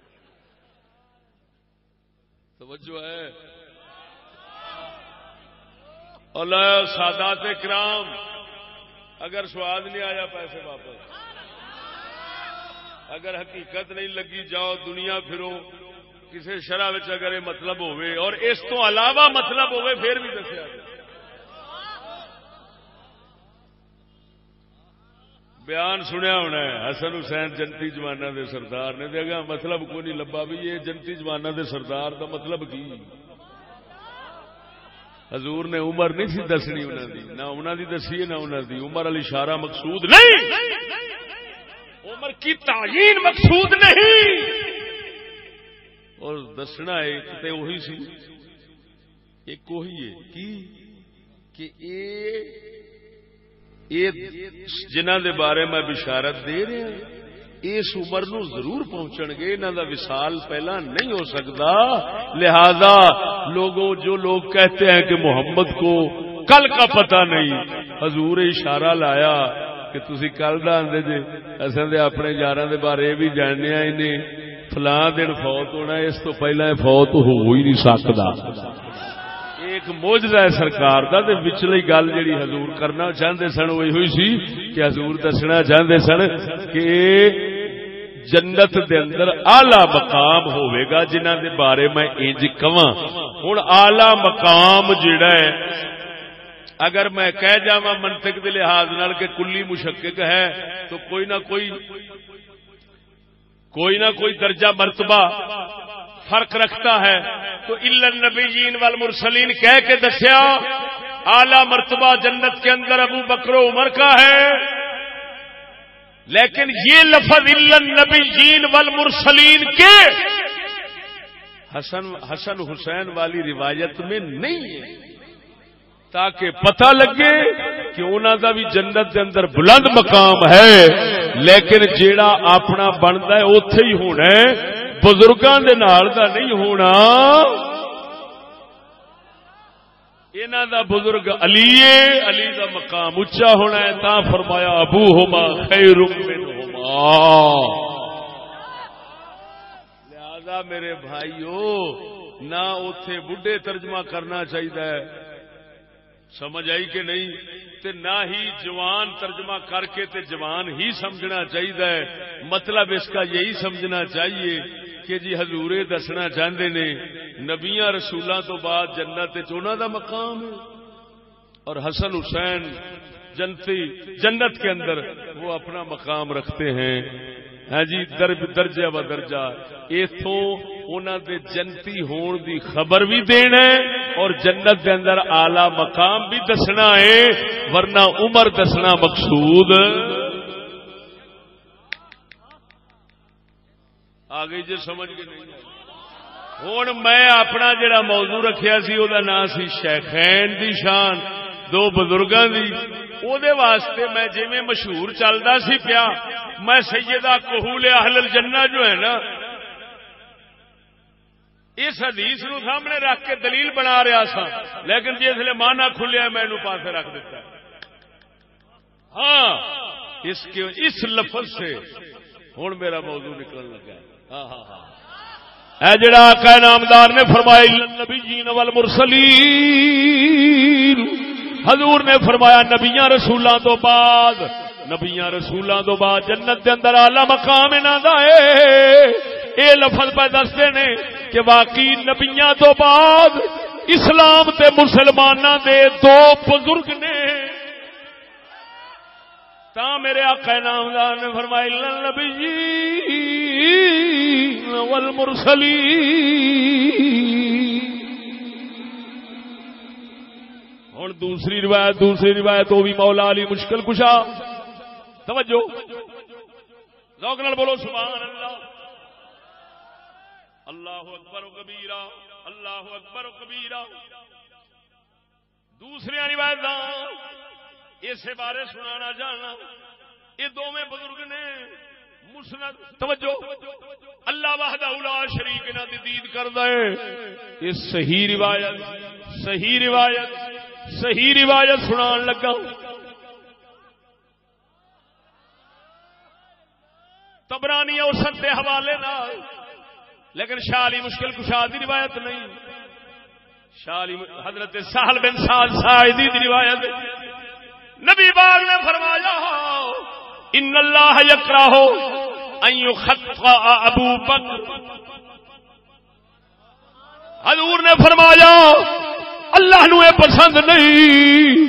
توجہ ہے. اللہ سادات کرام اگر سواد نہیں آیا پیسے واپس. اگر حقیقت نہیں لگی جاؤ دنیا پھرو. کسی شرح اگر یہ مطلب ہوئے اور اس تو علاوہ مطلب ہوئے پھر بھی دسیا جائے. بیان سنیا ہونا ہے حسن حسین جنتی جواناں دے سردار نے دے گا مطلب کو نہیں لبا بھی یہ جنتی جواناں دے سردار دا مطلب کی. حضور نے عمر نہیں سی دسنی انہوں دی، نہ انہوں دی دسی نہ انہوں دی. عمر علی اشارہ مقصود نہیں، عمر کی تعیین مقصود نہیں. اور دسنا ایک تے وہی سی، ایک وہی ہے کہ جنہ دے بارے میں بشارت دے رہا ہوں اس عمر نو ضرور پہنچن گے، انہاں دا وصال پہلا نہیں ہو سکتا. لہذا لوگوں جو لوگ کہتے ہیں کہ محمد کو کل کا پتہ نہیں، حضور اشارہ لایا کہ تسی کل دا آندے جے، اساں دے اپنے یاراں دے بارے بھی جاننے آ، انہیں فلاں دن فوت ہونا، اس تو پہلا فوت ہو ہی نہیں سکتا. ایک موجزہ ہے سرکار دا، تے وچلی گل جڑی حضور کرنا چاہندے سن وہی ہوئی سی کہ حضور دسنا چاہندے سن کہ جنت دے اندر اعلی مقام ہوئے گا جنہاں دے بارے میں انج کواں. ہن اعلی مقام جڑا ہے اگر میں کہہ جاواں منطق دے لحاظ نال کہ کلی مشکک ہے تو کوئی نہ کوئی درجہ مرتبہ فرق رکھتا ہے. تو الا النبیین والمرسلین کہہ کے دسیا اعلی مرتبہ جنت کے اندر ابو بکر و عمر کا ہے، لیکن یہ لفظ الا النبیین والمرسلین کے حسن حسین والی روایت میں نہیں ہے، تاکہ پتہ لگے کہ انہوں دا بھی جنت کے اندر بلند مقام ہے، لیکن جیڑا اپنا بنتا ہے اوتھے ہی ہونا ہے، بزرگاں دے نال دا نہیں ہونا. انہاں دا بزرگ علی دا مقام اچا ہونا ہے، تا فرمایا ابوہما خیر منہما. لہذا میرے بھائیو نہ اوتھے بڈھے ترجمہ کرنا چاہیے، سمجھ آئی کہ نہیں، تے نہ ہی جوان ترجمہ کر کے تے جوان ہی سمجھنا چاہیے. مطلب اس کا یہی سمجھنا چاہیے کہ جی حضور دسنا چاہتے نے نبیاں رسولاں تو بعد جنت انہاں دا مقام ہے، اور حسن حسین جنت کے اندر وہ اپنا مقام رکھتے ہیں. ہاں جی درجہ و درجہ ایتھوں انہاں دے جنتی ہون دی خبر بھی دینا ہے اور جنت دے اندر اعلی مقام بھی دسنا ہے، ورنہ عمر دسنا مقصود آگئی جی سمجھ کے نہیں. ہوں میں اپنا جڑا موضوع رکھیا سی او دا نام سی شیخین دی شان، دو بزرگاں دی. او دے واسطے میں جویں مشہور چلدا سی پیا، میں سیدہ کہول اہل الجنہ جو ہے نا اس حدیث نو سامنے رکھ کے دلیل بنا رہا سا، لیکن جسے مانا کھلیا میں انہوں پاسے رکھ دیتا. ہاں اس لفظ سے ہوں میرا موضوع نکلنے لگا ہے. اے جڑا آقا نامدار نے فرمایا النبیین والمرسلین، حضور نے فرمایا نبیاں رسولاں تو بعد جنت دے اندر اعلی مقام انہاں دا ہے. اے لفظ پہ دستے نے کہ واقعی نبیاں تو بعد اسلام تے مسلماناں دے دو بزرگ نے. تا میرے آقا نامدار نے فرمایا النبیین والمرسلین. ہن دوسری روایت وہ بھی مولا علی مشکل کشا. توجہ ذوق نال بولو سبحان اللہ. اللہ اکبر و کبیرہ، اللہ اکبر و کبیرہ. دوسری روایت اسے بارے سنانا جاننا، یہ دونوں بزرگ نے مسند. توجہ اللہ وحدہ لا شریک نہ دی دید کردا ہے. یہ صحیح روایت سنان لگا. طبرانی اوسط کے حوالے نال، لیکن شاہ علی مشکل کشا دی روایت نہیں. شاہ علی حضرت سہل بن سعد ساعدی دی روایت. نبی پاک نے فرمایا ان اللہ یکرہ ان یخطأ ابو بکر. حضور نے فرمایا اللہ نو یہ پسند نہیں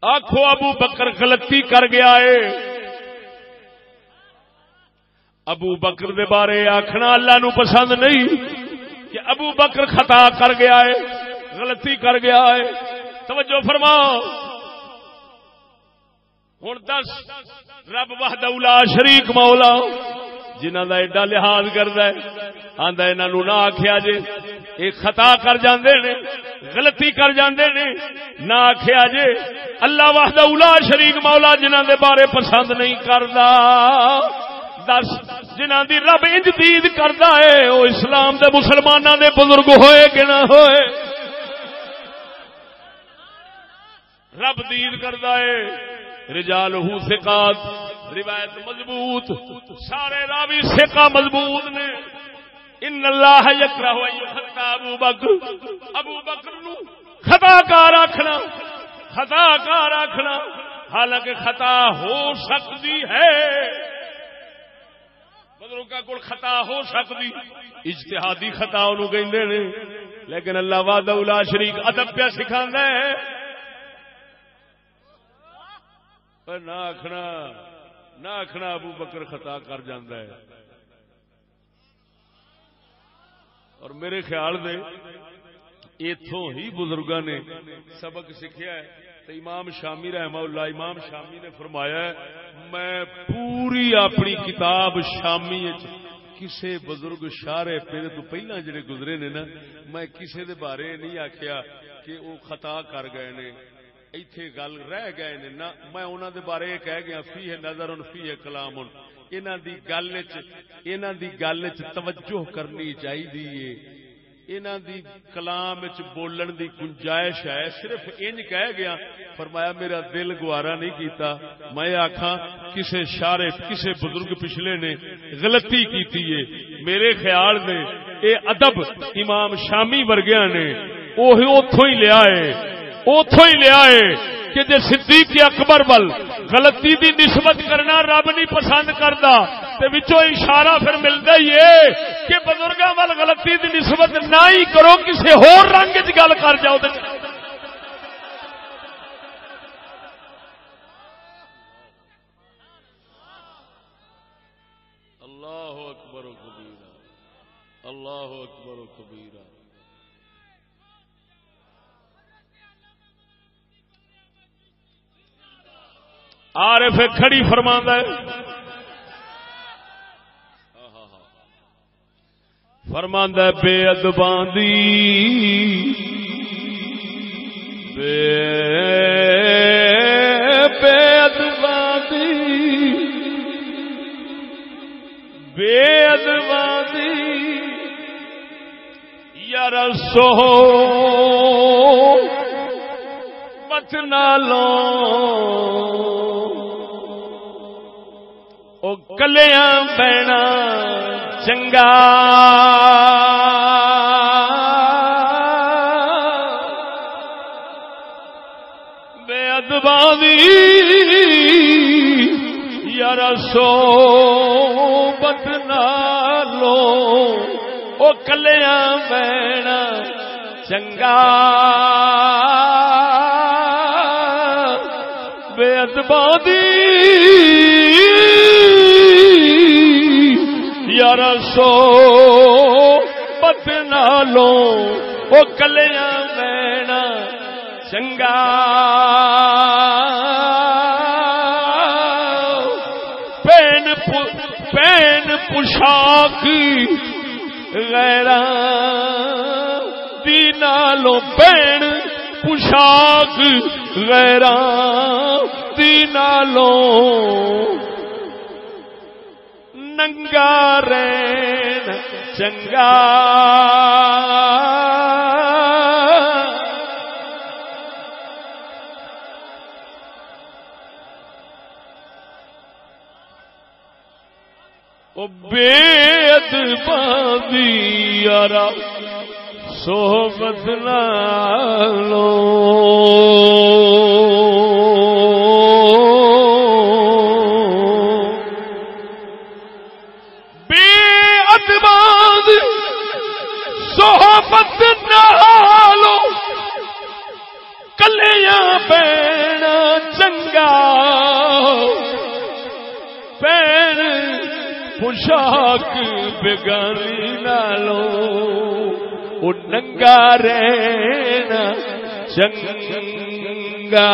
آخو ابو بکر غلطی کر گیا ہے. ابو بکر دے بارے آخنا اللہ نو پسند نہیں. کہ ابو بکر خطا کر گیا ہے، غلطی کر گیا ہے. توجہ فرماؤ. ہن دس رب وحدہ لا شریک مولا جنہاں دا ایڈا لحاظ کردا ہے آندا انہاں نوں نہ آکھیا جے اے خطا کر جاندے نے، غلطی کر جاندے نے، نہ آکھیا جے اللہ وحدہ لا شریک مولا جنہاں دے بارے پسند نہیں کردا. دس جنہاں دی رب انج دید کردا ہے او اسلام دے مسلماناں دے بزرگ ہوئے کہ نہ ہوئے؟ رب دید کردا ہے. رجالہ ثقات، روایت مضبوط، سارے راوی ثقہ مضبوط نے. ان اللہ یکرہ ان یخطا ابو بکر نو خطا کار آکھنا، خطا کار آکھنا، حالانکہ خطا ہو سکتی ہے. بزرگاں کول خطا ہو سکتی، اجتہادی خطا انہوں کہندے نے، لیکن اللہ وحدہ لا شریک ادب پہ سکھاندا ہے. پر نہ آکھنا ابو بکر خطا کر جاندا ہے. اور میرے خیال دے ایتھوں ہی بزرگاں نے سبق سیکھیا ہے. تو امام شامی رحمہ اللہ، امام شامی نے فرمایا ہے میں پوری اپنی کتاب شامی کسے بزرگ شارع پیر تو پہلا جڑے گزرے نے نا، میں کسے دے بارے نہیں آکھیا کہ وہ خطا کر گئے نے، ایتھے گل رہ گئے نے. نہ میں انہاں دے بارے یہ کہہ گیا فیہ نظر فیہ کلام. انہاں دی گل وچ توجہ کرنی چاہیے، انہاں دی کلام وچ بولن دی گنجائش ہے. صرف انج کہہ گیا، فرمایا میرا دل گوارا نہیں کیتا میں آکھاں کسے شارع کسے بزرگ پچھلے نے غلطی کیتی ہے. میرے خیال نے اے ادب امام شامی ورگیاں نے اوہی اوتھوں ہی لیا ہے کہ جے صدیق اکبر ول غلطی دی نسبت کرنا رب نہیں پسند کردا تے وچوں اشارہ پھر ملدا ہی ہے کہ بزرگاں ول غلطی دی نسبت نہ ہی کرو، کسے ہور رنگ وچ گل کر جاؤ تے اللہ اکبر و کبیرہ، اللہ اکبر و کبیرہ. عارف کھڑی فرماندا ہے، فرماندا ہے بے ادباں دی بے ادباں دی یا رسول مت نالو او کلیاں بہنا چنگا بے ادباں دی یا صحبت نالو او کلیاں بہنا چنگا بے ادباں دی یار صحبت نالو او کلیاں بہنا چنگا پین پوشاک غیراں دی نالو پین پوشاک غیراں دی نالو ننگا رہن چنگا او بے ادباں دی یارا صحبت نالو بے ادباں دی صحبت نالو کلیاں بہنا چنگا پین پوشاک بیگانی نالوں او ننگا رہنا چنگا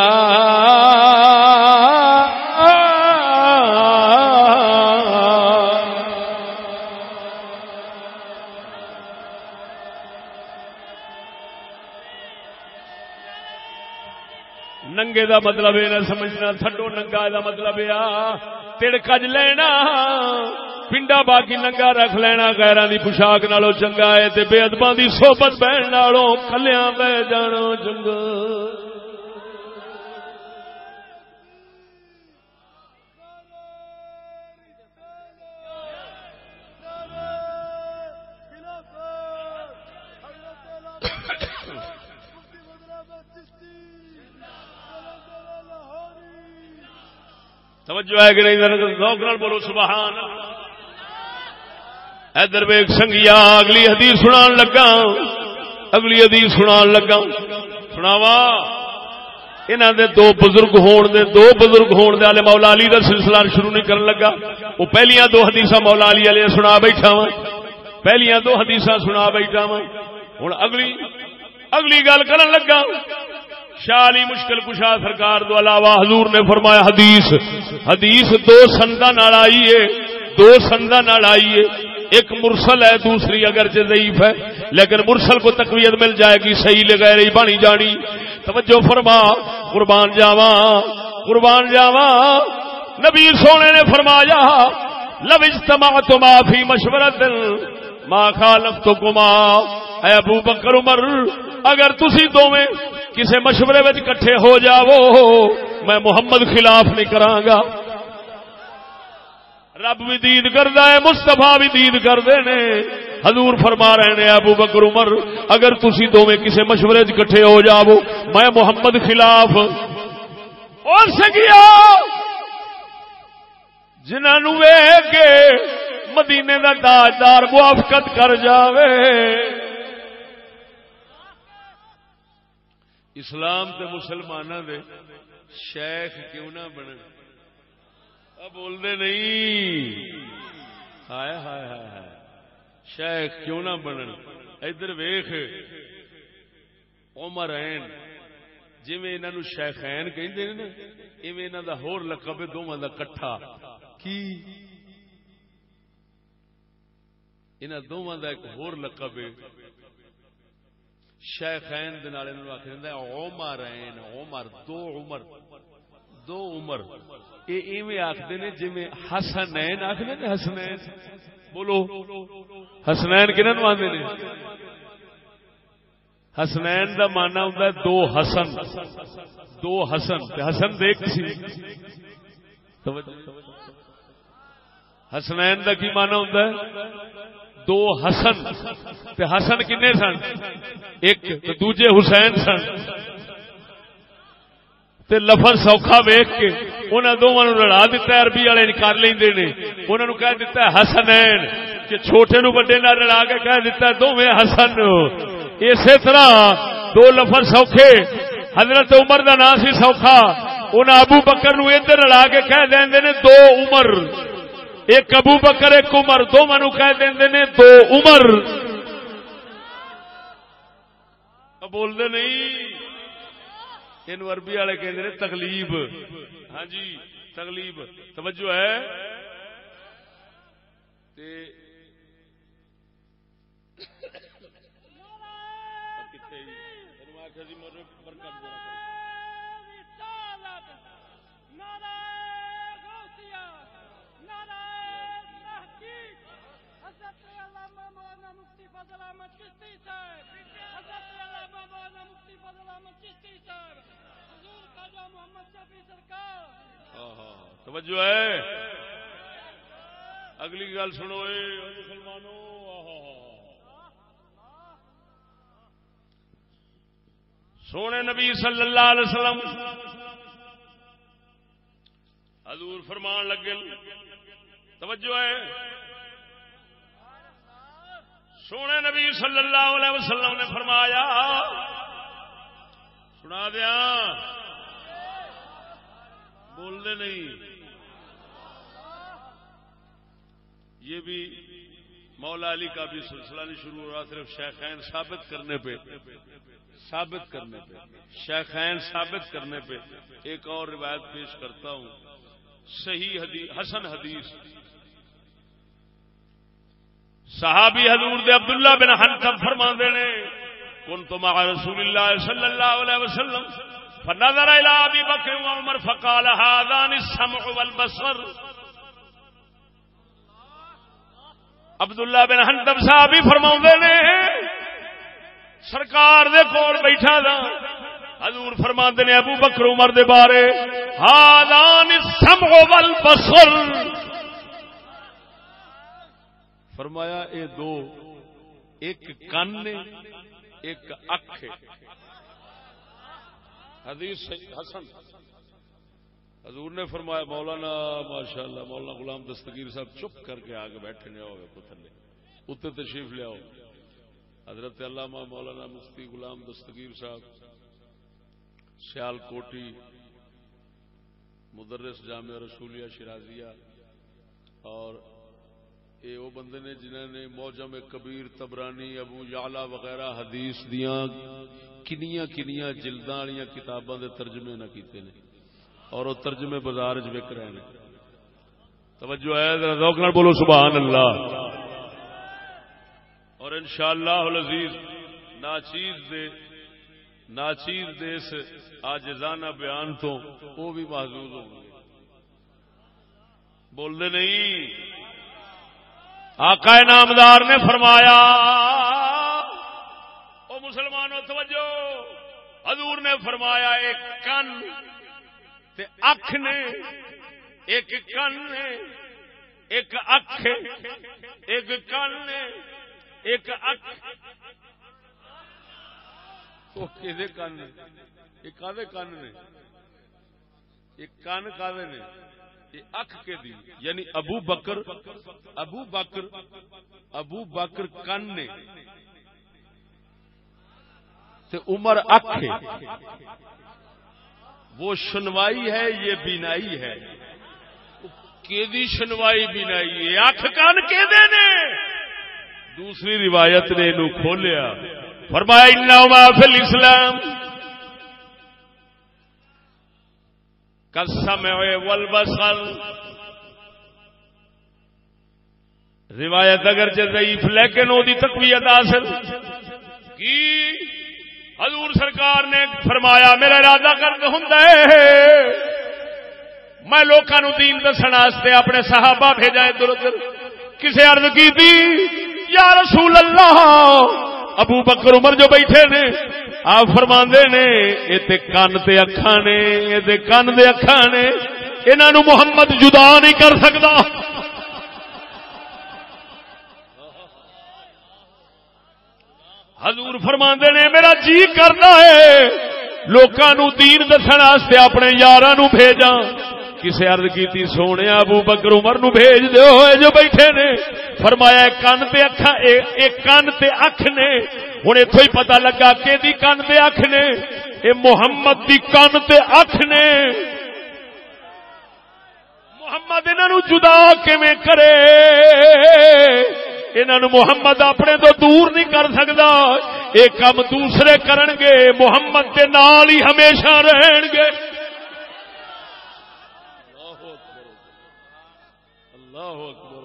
ننگے دا مطلب یہ نہ سمجھنا تھڈو ننگا دا مطلب تڑکج لینا پنڈا باقی ننگا رکھ لینا غیراں دی پوشاک نالوں چنگا ہے تے بے ادباں دی صحبت بہن نالوں کلیاں بہ جانا چنگا توجہ ہے کہ نہیں ذوق نال بولو سبحان اللہ ادھر ویکھ سنگیا اگلی حدیث سنان لگا اگلی حدیث سنان لگا سناوا انہاں دے دو بزرگ ہون دے والے مولا علی دا سلسلہ شروع نہیں کرن لگا وہ پہلیاں دو حدیثاں مولا علی والے سنا بیٹھا وا پہلیاں دو حدیثاں سنا بیٹھا وا ہن اگلی گل کرن لگا شاہ علی مشکل کشا سرکار دو علاوہ حضور نے فرمایا حدیث دو سنداں نال آئی ہے ایک مرسل ہے دوسری اگرچہ ضعیف ہے لیکن مرسل کو تقویت مل جائے گی صحیح لغیر ہی بانی جانی توجہ فرما قربان جاواں نبی سونے نے فرمایا لو اجتمعتما فی مشورۃ ما خالفتکما اے ابو بکر عمر اگر تسی دوویں کسے مشورے وچ کٹھے ہو جاؤ میں محمد خلاف نہیں کراں گا رب بھی دید کردا ہے مصطفیٰ بھی دید کردے نے حضور فرما رہے ہیں ابو بکر عمر اگر تسی دوویں کسے مشورے وچ کٹھے ہو جاؤ میں محمد خلاف اور سگیا جنہاں نوں ویکھ کے مدینے دا تاجدار موافقت کر جاوے اسلام تے مسلماناں دے شیخ کیوں نہ بنن بول دے نہیں ہائے ہائے ہائے شیخ کیوں نہ بنن ادھر ویکھ عمرین جویں انہاں نوں شیخین کہندے نے نا ایویں انہاں دا ہور لقب ہے دوواں دا کٹھا کی انہاں دوواں دا ایک ہور لقب ہے شیخین دے نال انہاں نوں آکھیا جاندا ہے عمرین دو عمر اے ایویں آکھدے نے جویں حسنین آکھدے نے حسنین بولو حسنین کنہاں نوں آندے نے حسنین دا معنی ہوندا ہے دو حسن تے حسن دیکھ سی حسنین دا کی معنی ہوندا ہے دو حسن تے حسن کنے سن ایک تے دوجے حسین سن تے لفظ سوکھا ویکھ کے انہاں دوواں نوں لڑا دتا ہے عربی والے کر لیندے نے انہاں نوں کہہ دتا ہے حسنین کہ چھوٹے نوں بڑے نال لڑا کے کہہ دتا ہے دوویں حسن اسی طرح دو لفظ سوکھے حضرت عمر دا نام سی سوکھا انہاں ابو بکر نوں ادھر لڑا کے کہہ دیندے نے دو عمر ایک ابو بکر ایک عمر دونوں نوں کہہ دیندے نے دو عمر بول دے نہیں ان عربی والے کہندے نے تغلیب ہاں جی تغلیب توجہ ہے تے توجہ ہے اگلی گل سنو مسلمانوں سونے نبی صلی اللہ علیہ وسلم حضور فرمان لگے توجہ ہے سونے نبی صلی اللہ علیہ وسلم نے فرمایا سنا دیا بول دے نہیں یہ بھی مولا علی کا بھی سلسلہ نہیں شروع ہو رہا، صرف شیخین ثابت کرنے پہ شیخین ثابت کرنے پہ ایک اور روایت پیش کرتا ہوں، صحیح حدیث، حسن حدیث، صحابی حضور دے عبداللہ بن حنطب فرماندے نے کنت مع رسول اللہ صلی اللہ علیہ وسلم فنظر الى ابی بکر وعمر فقال هذان السمع والبصر. عبداللہ بن حنطب صاحب ہی فرماؤندے نے سرکار دے کول بیٹھا تھا، حضور فرماندے نے ابو بکر عمر دے بارے هذان السمع والبصر، فرمایا اے دو، ایک کن نے ایک اکھ ہے. حدیث حسن. حضور نے فرمایا مولانا ماشاءاللہ مولانا غلام دستگیر صاحب چپ کر کے آگے بیٹھے نے ہوئے کو تھلے اتنے تشریف لے آؤ. حضرت علامہ مولانا مفتی غلام دستگیر صاحب سیال کوٹی، مدرس جامعہ رسولیہ شیرازیہ، اور یہ وہ بندے نے جنہوں نے موجم کبیر، تبرانی، ابو یعلا وغیرہ حدیث دیاں کنیاں کنیاں جلداں والیاں کتاباں دے ترجمے نہ کیتے نے، اور وہ ترجمے بازار وچ وک رہے ہیں. توجہ ہے، ذرا ذوق نال بولو سبحان اللہ. اور انشاءاللہ العزیز ناچیز دے اس عاجزانہ بیان تو وہ بھی محظوظ ہوں گے. بول دے نہیں. آقا نامدار نے فرمایا او مسلمانوں توجہ، حضور نے فرمایا ایک کن تے اکھ نے، ایک کن نے ایک اکھ، ایک کن نے ایک اکھ. وہ کدے کن نے؟ یہ کدے کن نے؟ یہ کن کدے نے؟ یہ اکھ کے دی، یعنی ابو بکر کن نے تے عمر اکھ ہے. وہ سنوائی ہے، یہ بینائی ہے. کیدی سنوائی بینائی ہے؟ اکھ کن کیدے نے؟ دوسری روایت نے انہوں کھولیا، فرمایا انہما فی الاسلام کالسمع والبصر. روایت اگرچہ ضعیف لیکن وہ دی تقویت حاصل کی. حضور سرکار نے فرمایا میرا ارادہ کرد ہوندا ہے میں لوکاں نو دین دسن واسطے اپنے صحابہ بھیجا ادھر ادھر. کسے عرض کی تھی یا رسول اللہ، ابو بکر عمر جو بیٹھے نے آپ فرماندے نے اے تے کن تے اکھاں نے، اے تے کن دے اکھاں نے، انہاں نو محمد جدا نہیں کر سکدا. حضور فرماندے نے میرا جی کردا ہے لوکاں نو دین دسن واسطے اپنے یاراں نو بھیجاں. کسے عرض کیتی سونے ابو بکر عمر نو بھیج دیو جو بیٹھے نے. فرمایا کن تے اکھاں، ایک کن تے اکھ نے. ہن ایتھوں ہی پتہ لگا کہ دی کن تے اکھ نے، اے محمد دی کن تے اکھ نے. محمد انہاں نو جدا کیویں کرے؟ انہاں نو محمد اپنے تو دور نہیں کر سکدا. اے کم دوسرے کرن گے، محمد دے نال ہی ہمیشہ رہن گے. اللہ اکبر.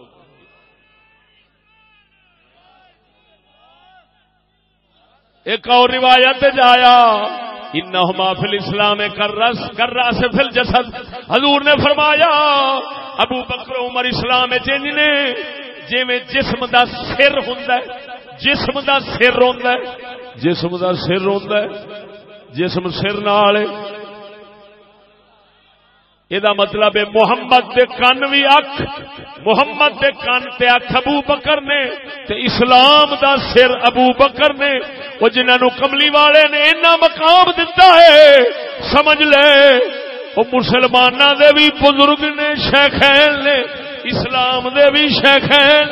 ایک اور روایت جایا انہما فی الاسلام کالراس فی الجسد. حضور نے فرمایا ابو بکر عمر اسلام چنج نے جویں جسم دا سر ہوندا ہے، جسم دا سر ہوندا ہے، جسم دا سر ہوندا ہے، جسم سر نال. یہ مطلب ہے محمد دے کن بھی اکھ، محمد دے کن تے اکھ ابو بکر نے تے اسلام دا سر ابو بکر نے. وہ جنہاں نو کملی والے نے اتنا مقام دتا ہے سمجھ لے وہ مسلماناں دے بھی بزرگ نے، شیخین نے، اسلام دے بھی شیخین.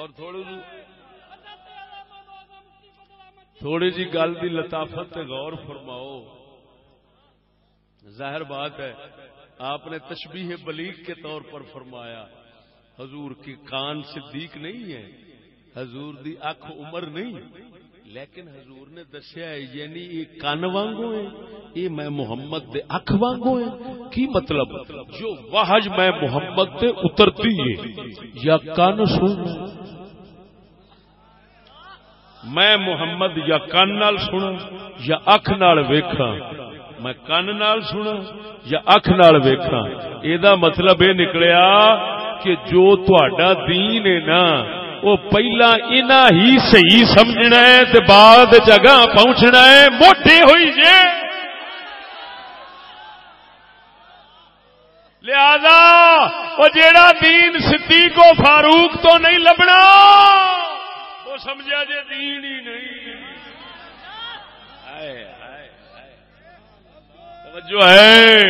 اور تھوڑی جی گل دی لطافت تے غور فرماؤ. ظاہر بات ہے آپ نے تشبیہ بلیغ کے طور پر فرمایا. حضور کی کان صدیق نہیں ہے, حضور دی اکھ عمر نہیں, لیکن حضور نے دسیا ہے یعنی یہ کان وانگو ہے, یہ میں محمد دے اکھ وانگو ہے. کی مطلب جو وحج میں محمد تے اترتی ہے یا کان سن, میں محمد یا کان نال سنا یا اکھ نال ویکھاں, میں کان نال سنا یا اکھ نال ویکھاں. ایدا مطلب یہ نکلیا کہ جو تہاڈا دین ہے نا وہ پہلا انہاں ہی صحیح سمجھنا ہے تے بعد جگہ پہنچنا ہے. موٹے ہوئی جے لہذا وہ جیڑا دین صدیق و فاروق تو نہیں لبنا وہ سمجھا جے دین ہی نہیں. توجہ ہے.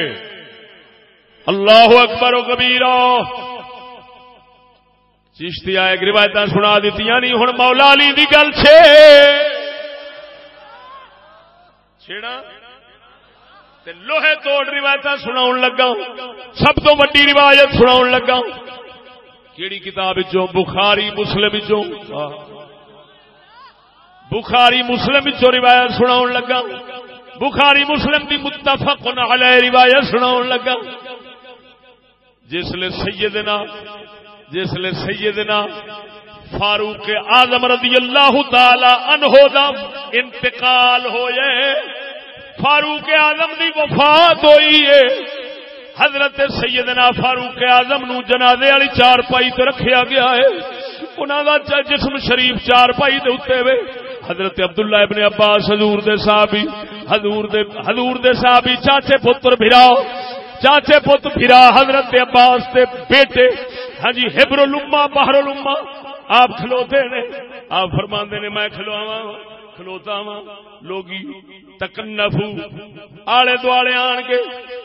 اللہ اکبر و کبیرہ. چشتی آئے روایت سنا دیتی نہیں. ہوں مولا علی دی گل چھیڑا تے لوہے توڑ روایت سنا لگا. سب تو وڈی روایت سنا لگا کیڑی کتاب چوں؟ بخاری مسلم چوں. بخاری مسلم چوں روایت سنا لگا. بخاری مسلم دی متفق علیہ روایت سنا لگا. جس لے سیدنا فاروق اعظم رضی اللہ تعالی عنہ دا انتقال ہوئے, فاروق اعظم دی وفات ہوئی ہے. حضرت سیدنا فاروق اعظم نو جنازے والی چارپائی تے رکھیا گیا ہے. انہاں دا جسم شریف چارپائی دے اوتے وے. حضرت عبداللہ ابن عباس حضور دے صحابی, حضور دے صحابی چاچے پتر بھرا حضرت عباس دے بیٹے ہاں جی حبر الامہ بحر الامہ آپ کھلوتے نے. آپ فرماندے نے میں کھلوتا وا لوگی تکنفو آلے دوالے آن کے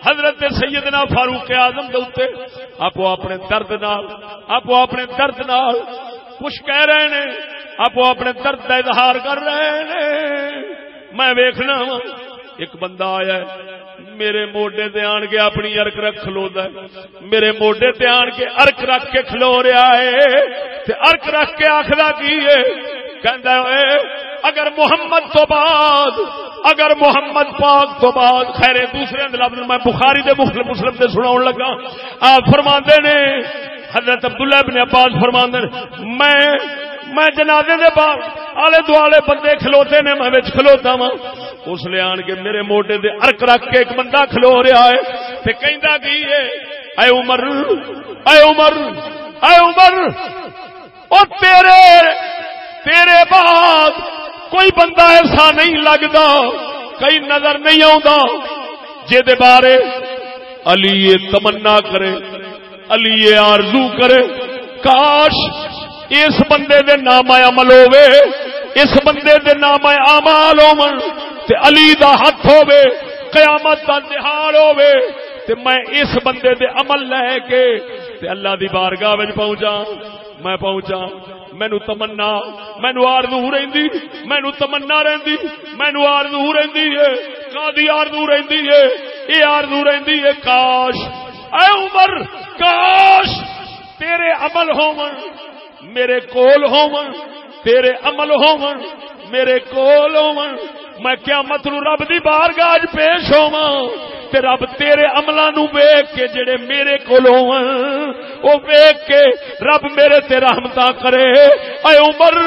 حضرت سیدنا فاروق اعظم دے اوتے آپ اپنے درد نال کچھ کہہ رہے نے, آپ اپنے درد کا اظہار کر رہے ہیں. میں ویکھنا وا ایک بندہ آیا ہے میرے موڈے تے آن کے اپنی ارک رکھ کھلودا ہے, میرے موڈے تے آن کے ارک رکھ کے کھلو رہا ہے تے ارک رکھ کے آکھدا کی ہے کہندا ہے اگر محمد تو بعد اگر محمد پاک تو بعد خیر دوسرے لفظ میں بخاری دے مسلم دے سناون لگا. آپ فرماندے نے حضرت عبداللہ ابن عباس فرماندے نے میں جنازے دے بعد آلے دوالے بندے کھلوتے نے میں وچ کھلوتا وا. اس لے آن کے میرے موڈے دے ارک رکھ کے ایک بندہ کھلو رہا ہے تے کہندا کی ہے اے عمر اے عمر اے عمر او تیرے بعد کوئی بندہ ایسا نہیں لگدا کئی نظر نہیں آوندا جے دے بارے علی یہ تمنا کرے علی یہ آرزو کرے کاش اس بندے دے نام عمل ہوے, اس بندے دے نام اعمال ہون تے علی دا ہاتھ ہوے, قیامت دا نہار ہوے تے میں اس بندے دے عمل لے کے تے اللہ دی بارگاہ وچ پہنچا. مینوں تمنا مینوں آرزو رہندی, مینوں تمنا رہندی, مینوں آرزو رہندی ہے. کادی آرزو رہندی ہے؟ اے آرزو رہندی ہے کاش اے عمر کاش تیرے عمل ہون میرے کول ہون, تیرے عمل ہون میرے کول ہون, میں قیامت نو رب دی بارگاہ وچ پیش ہوواں تے رب تیرے عملاں نو ویکھ کے جڑے میرے کول ہون او ویکھ کے رب میرے تے رحمتاں کرے. اے عمر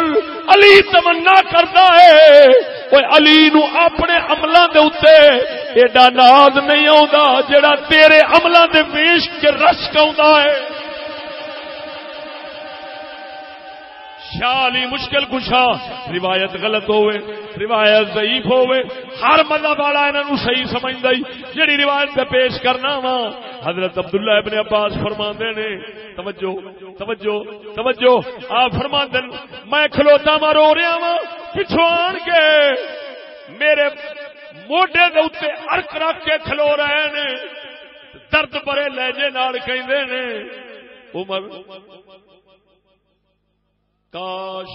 علی تمنا کردا ہے اوے علی نو اپنے عملاں دے اوتے ایڈا ناز نہیں آوندا جڑا تیرے عملاں دے ویش کے رشک آوندا ہے. شاہ علی مشکل کشا روایت غلط ہوئے, روایت ضعیف ہوئے, ہر مذہب والا انہاں نو صحیح سمجھدا ہی جڑی روایت تے پیش کرنا وا. حضرت عبداللہ ابن عباس فرماندے نے توجہ توجہ توجہ آپ فرماندے میں کھلوتا وا رو رہا وا پچھوں آن کے میرے موڈے دے اوتے ارک رکھ کے کھلو رہے نے درد بھرے لہجے نال کہندے نے عمر کاش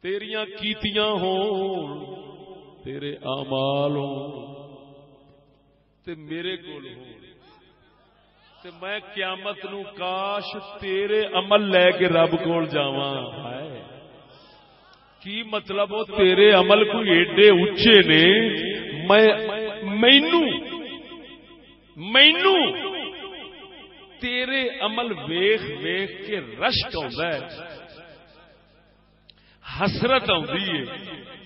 تیریاں کیتیاں ہون تیرے اعمال ہون تے میرے کول ہون تے میں قیامت نو کاش تیرے عمل لے کے رب کول جاواں. ہائے کی مطلب وہ تیرے عمل کوئی ایڈے اچے نے مینوں تیرے عمل ویخ ویخ کے رشک آندا ہے حسرت آندی ہے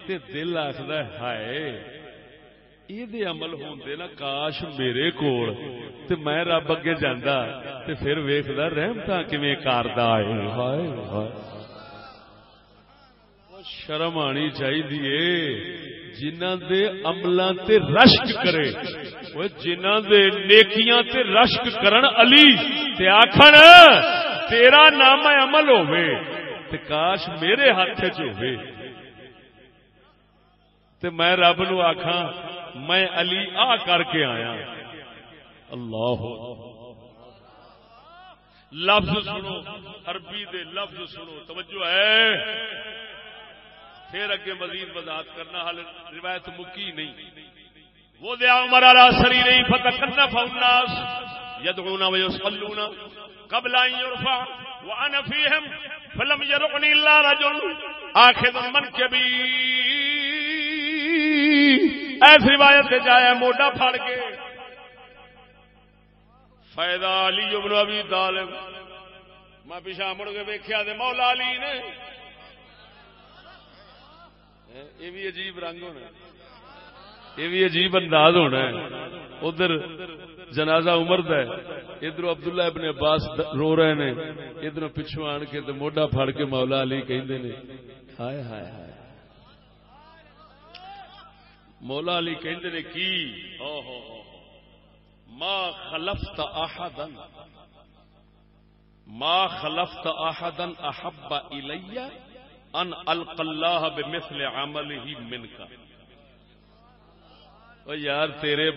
تے دل آکھدا ہے ہائے یہ عمل ہوندے نا کاش میرے کول تے میں رب اگے جاندا تے پھر ویکھدا رحمتاں کیویں کاردا ہے. ہائے ہائے شرم آنی چاہیے جنہاں دے عملاں تے رشک کرے وہ جنہاں دے نیکیاں تے رشک کرن علی تے آکھن تیرا نام عمل ہوے تے کاش میرے ہاتھ وچ ہوے تے میں رب نو آکھاں میں علی آ کر کے آیا. اللہ لفظ سنو عربی دے لفظ سنو توجہ ہے پھر اگے مزید وضاحت کرنا حال روایت مکی نہیں. وہ دیا عمر علی سریرہ فتکنف الناس يدعون ويصلون قبل ان يرفع وانا فيهم فلم يرقني الا رجل اخذ منكبي. ایسی روایت سے جایا موڈا پھڑ کے فیضا علی بن ابی طالب میں پیچھے مڑ کے ویکھیا تے مولا علی نے یہ بھی عجیب رنگ ہونا یہ بھی عجیب انداز ہونا ہے. ادھر جنازہ عمر دا ہے ادھر عبداللہ ابن عباس رو رہے نے ادھر پچھو آن کے تے موڈا پھڑ کے مولا علی کہندے نے ہائے ہائے ہائے مولا علی کہندے نے کی ما خلفت احدا احب الی ان القى الله بمثل عمله منك. او یار تیرے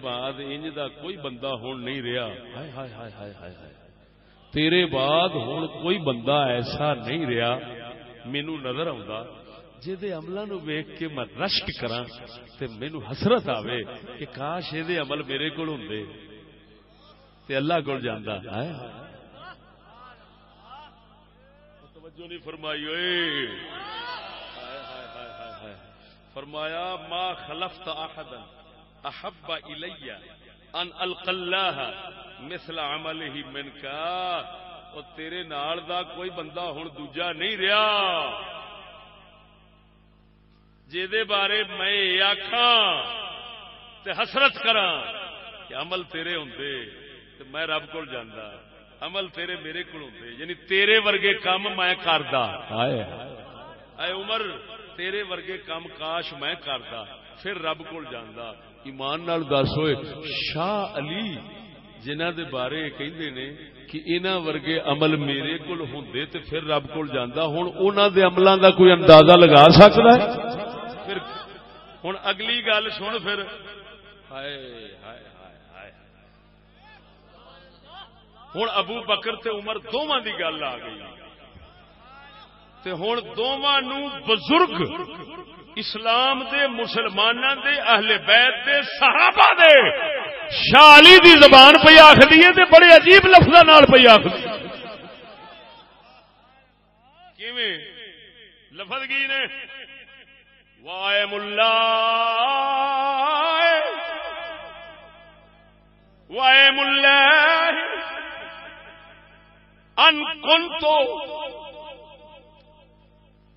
بعد انج دا کوئی بندہ ہون نہیں رہا. ہائے ہائے ہائے ہائے ہائے تیرے بعد ہون کوئی بندہ ایسا نہیں رہا مینوں نظر آوندا جہدے عملاں نو ویکھ کے میں رشک کراں تے مینوں حسرت آوے کہ کاش اے عمل میرے کول ہوندے تے اللہ کول جاندا. ہائے توجہ نہیں فرمائی اوئے فرمایا ما خلفت احدا احب الی ان القى الله مثل عمله منك. او تیرے نال دا کوئی بندہ ہن دوجا نہیں رہیا جے بارے میں آکھاں تے حسرت کراں کہ عمل تیرے ہوندے تے میں رب کول جاندا عمل تیرے میرے کول ہوندے یعنی تیرے ورگے کام میں کردا. ہائے اے عمر تیرے ورگے کام کاش میں کردا پھر رب کول جاندا. ایمان نال دس ہوئے شاہ علی جنہاں دے بارے کہندے نے کہ انہاں ورگے عمل میرے کول ہوندے تے پھر رب کول جاندا. ہن انہاں دے عملاں دا کوئی اندازہ لگا سکدا ہے؟ پھر ہن اگلی گل سن پھر ہائے ہائے ہائے ہن ابو بکر تے عمر دوواں دی گل آ گئی تے ہن دوواں نو بزرگ اسلام دے مسلماناں دے اہل بیت دے صحابہ دے شاہ علی دی زبان پہ آکھدی ہے تے بڑے عجیب لفظاں نال پہ آکھدی کیویں لفظ کی نے وائم اللہ ان کنت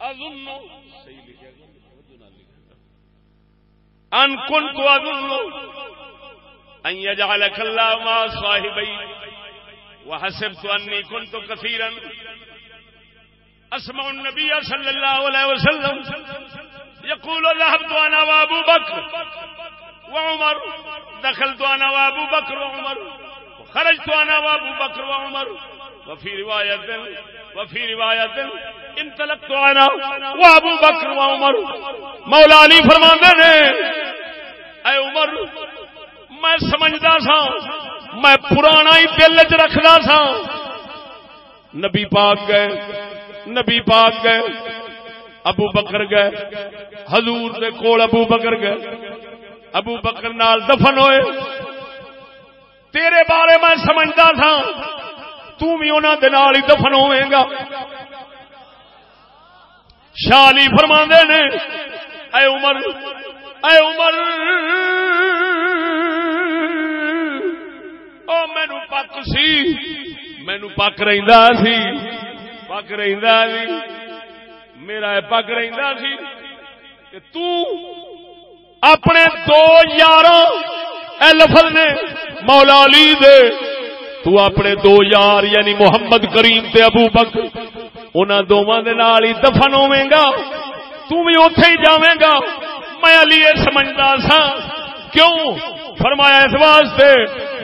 اظن ان کنت اظن ان يجعلك الله مع صاحبي وحسبت اني كنت كثيرا اسمع النبي صلى الله عليه وسلم يقول ذهبت انا وابو بكر وعمر دخلت انا وابو بكر وعمر وخرجت انا وابو بكر وعمر وفي روايه انطلقت انا وابو بكر وعمر. مولا علی فرماندے نے اے عمر میں سمجھدا سا میں پرانا ہی دل وچ رکھدا سا نبی پاک گئے ابو بکر گئے حضور دے کول ابو بکر گئے ابو بکر نال دفن ہوئے تیرے بارے میں سمجھدا تھا تو بھی انہاں دے نال ہی دفن ہوئے گا شاہ علی فرماندے نے اے عمر او مینوں پک سی مینوں پک رہندا سی میرا پک رہندا سی کہ تو اپنے دو یاراں اے لفظ نے مولا علی دے تو اپنے دو یار یعنی محمد کریم تے ابو بکر انہاں دوواں دے نال ہی دفن ہوویں گا تو بھی اوتھے ہی جاویں گا میں علی سمجھدا سا کیوں فرمایا اس واسطے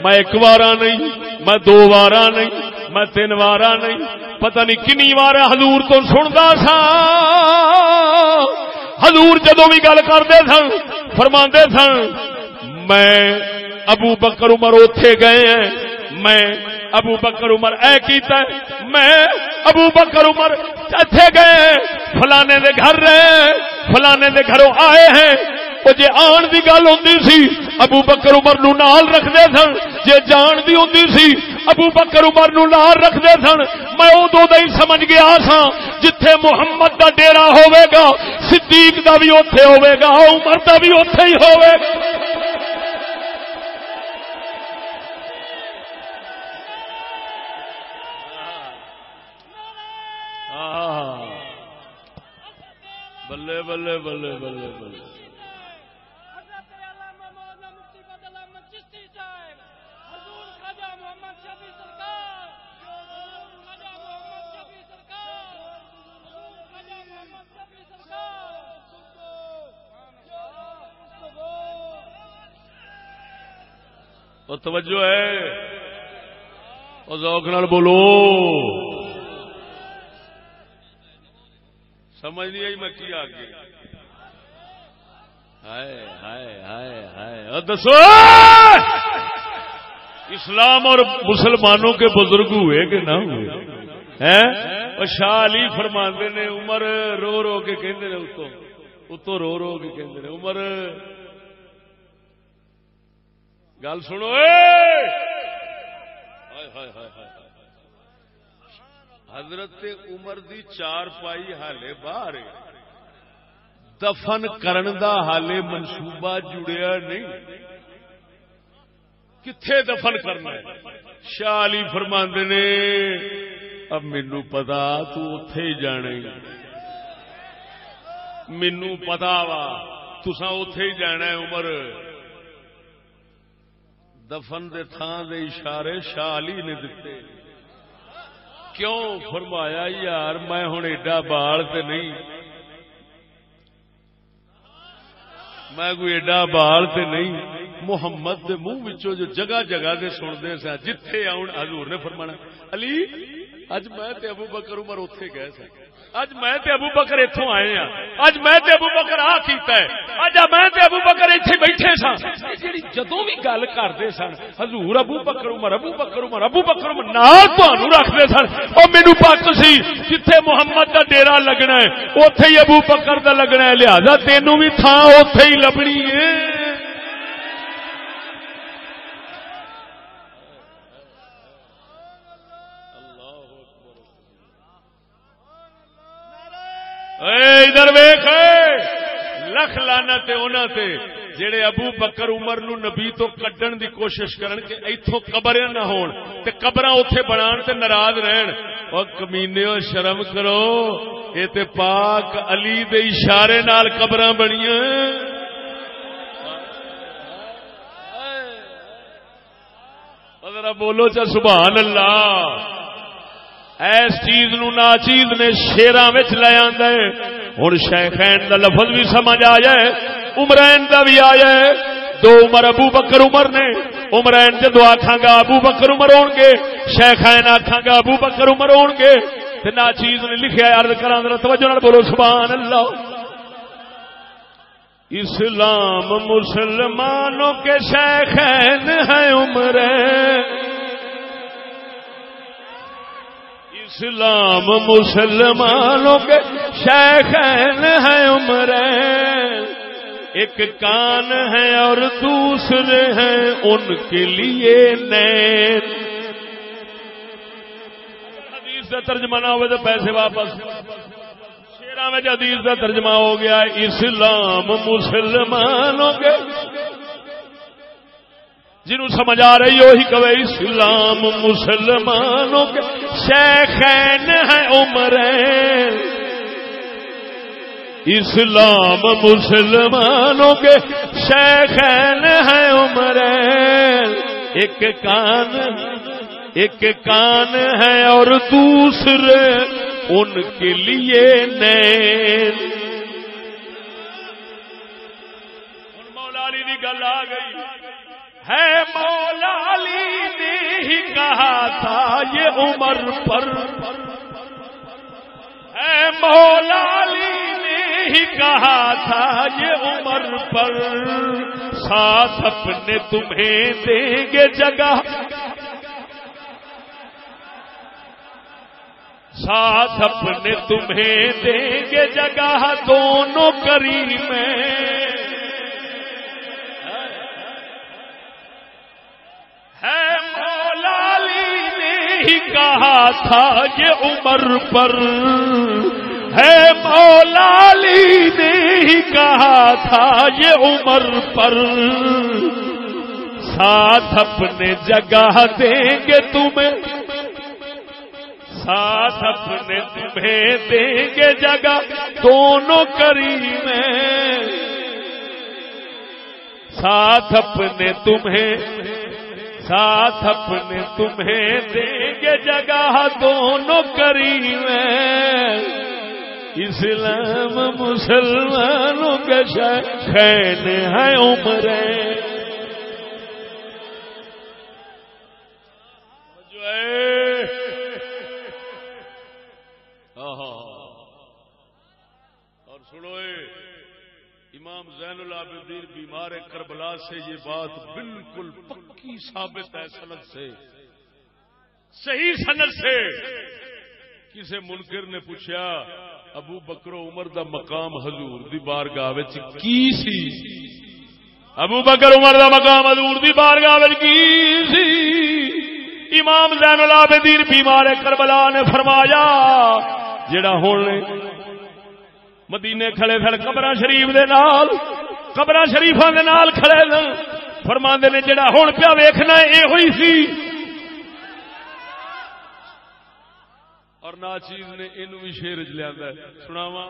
میں ایک وارا نہیں میں دو وارا نہیں میں تین وارا نہیں پتہ نہیں کنی وار حضور تو سندا سا حضور جدوں بھی گل کردے سن فرماندے سن میں ابو بکر عمر اوتھے گئے ہیں میں ابو بکر عمر اے کیتا ہے میں ابو بکر عمر اتھے گئے فلانے دے گھر رہے فلانے دے گھروں آئے ہیں وہ جے آن دی گل ہوندی سی ابو بکر عمر نو نال رکھدے سن جے جان دی ہوندی سی ابو بکر عمر نو نال رکھدے سن میں ادوں دا ہی سمجھ گیا سا جتھے محمد دا ڈیرا ہوے گا صدیق دا بھی اوتھے ہوے گا عمر دا بھی اوتھے ہی ہوے گا بلے بلے بلے بلے بلے اور توجہ ہے اور ذوق نال بولو سمجھ نہیں آئی میں کی آگے ہائے ہائے ہائے ہائے اور دسو اسلام اور مسلمانوں کے بزرگ ہوئے کہ نہ ہوئے ہیں اور شاہ علی فرماندے نے عمر رو رو کے کہندے نے اتو رو رو کے کہندے نے عمر گل سنو حضرت عمر دی چار پائی حالے باہر دفن کرن دا حالے منصوبہ جڑیا نہیں کتھے دفن کرنا ہے شاہ علی فرماندے نے اب مینوں پتا تو اوتھے ہی جانے مینوں پتا وا تساں اوتھے ہی جانا ہے عمر دفن دے تھان دے اشارے شاہ علی نے دتے کیوں فرمایا یار میں ہن ایڈا بال تے نہیں میں کوئی ایڈا بال تے نہیں محمد دے منہ وچوں جو جگہ جگہ دے سندے سا جتھے آن حضور نے فرمانا علی اج میں تے ابو بکر عمر اوتھے گئے سن اج میں تے ابو بکر ایتھوں آئے ہاں اج میں تے ابو بکر آ کیتا ہے اج میں تے ابو بکر ایتھے بیٹھے سن جڑی جدوں بھی گل کردے سن حضور ابو بکر عمر نال تانوں رکھدے سن او مینوں پک سی جتھے محمد دا ڈیرا لگنا ہے اوتھے ہی ابو بکر دا لگنا ہے لہذا تینوں بھی تھاں اوتھے ہی لبنی ہے ادھر ویکھ لکھ لعنت انہاں تے جڑے ابو بکر عمر نو نبی تو کڈن دی کوشش کرن کہ ایتھوں قبراں نہ ہون تے قبراں اوتھے بنان تے ناراض رہن او کمینیو شرم کرو اے تے پاک علی دے اشارے نال قبراں بنیاں ذرا بولو چا سبحان اللہ ایس چیز نو نا چیز نے شیراں وچ لے آندا ہے ہن شیخین دا لفظ بھی سمجھ آ جائے عمرین دا بھی آ جائے دو عمر ابو بکر عمر نے عمرین جدو آکھاں گا ابو بکر عمر ہون گے شیخین آکھاں گا ابو بکر عمر ہون گے تے نا چیز نے لکھیا عرض کراں ذرا توجہ نال بولو سبحان اللہ اسلام مسلمانوں کے شیخین ہیں عمرین اسلام مسلمانوں کے شیخین ہیں عمرین، ایک کان ہے اور دوسرے ہیں ان کے لیے نین. حدیث کا ترجمہ نہ ہوئے تو پیسے واپس. شیراں میں حدیث کا ترجمہ ہو گیا اسلام مسلمانوں کے، جنہوں سمجھ آ رہی ہو ہی کہے اسلام مسلمانوں کے شیخین ہیں عمرین. اسلام مسلمانوں کے شیخین ہیں عمرین، ایک کان ہے اور دوسرے ان کے لیے نین. مولا علی کی گل آ گئی ہے، مولا علی نے ہی کہا تھا یہ عمر پر، ہے مولا علی نے ہی کہا تھا یہ عمر پر، ساتھ اپنے تمہیں دیں گے جگہ، ساتھ اپنے تمہیں دیں گے جگہ دونوں کریم ہے. مولا علی نے ہی کہا تھا یہ عمر پر، ہے مولا علی نے ہی کہا تھا یہ عمر پر، ساتھ اپنے جگہ دیں گے تمہیں، ساتھ اپنے تمہیں دیں گے جگہ دونوں کریم، ساتھ اپنے تمہیں، ساتھ اپنے تمہیں دیں گے جگہ دونوں کریم. اسلام مسلمانوں کے شیخین ہیں عمرین. اور سنو امام زین العابدین بیمار کربلا سے یہ بات بالکل پکی ثابت ہے سند سے، صحیح سند سے. کسی منکر نے پوچھا ابو بکر و عمر دا مقام حضور دی بارگاہ وچ کی سی؟ ابو بکر عمر دا مقام حضور دی بارگاہ وچ کی سی؟ امام زین العابدین بیمار کربلا نے فرمایا جڑا ہن مدینے کھڑے سن قبراں شریف دے نال، قبراں شریفاں دے نال کھڑے سن، فرماندے نے جڑا ہن پیا ویکھنا اے ہوئی سی. اور ناچیز نے اینو بھی شعر وچ لیندا ہے، سناواں.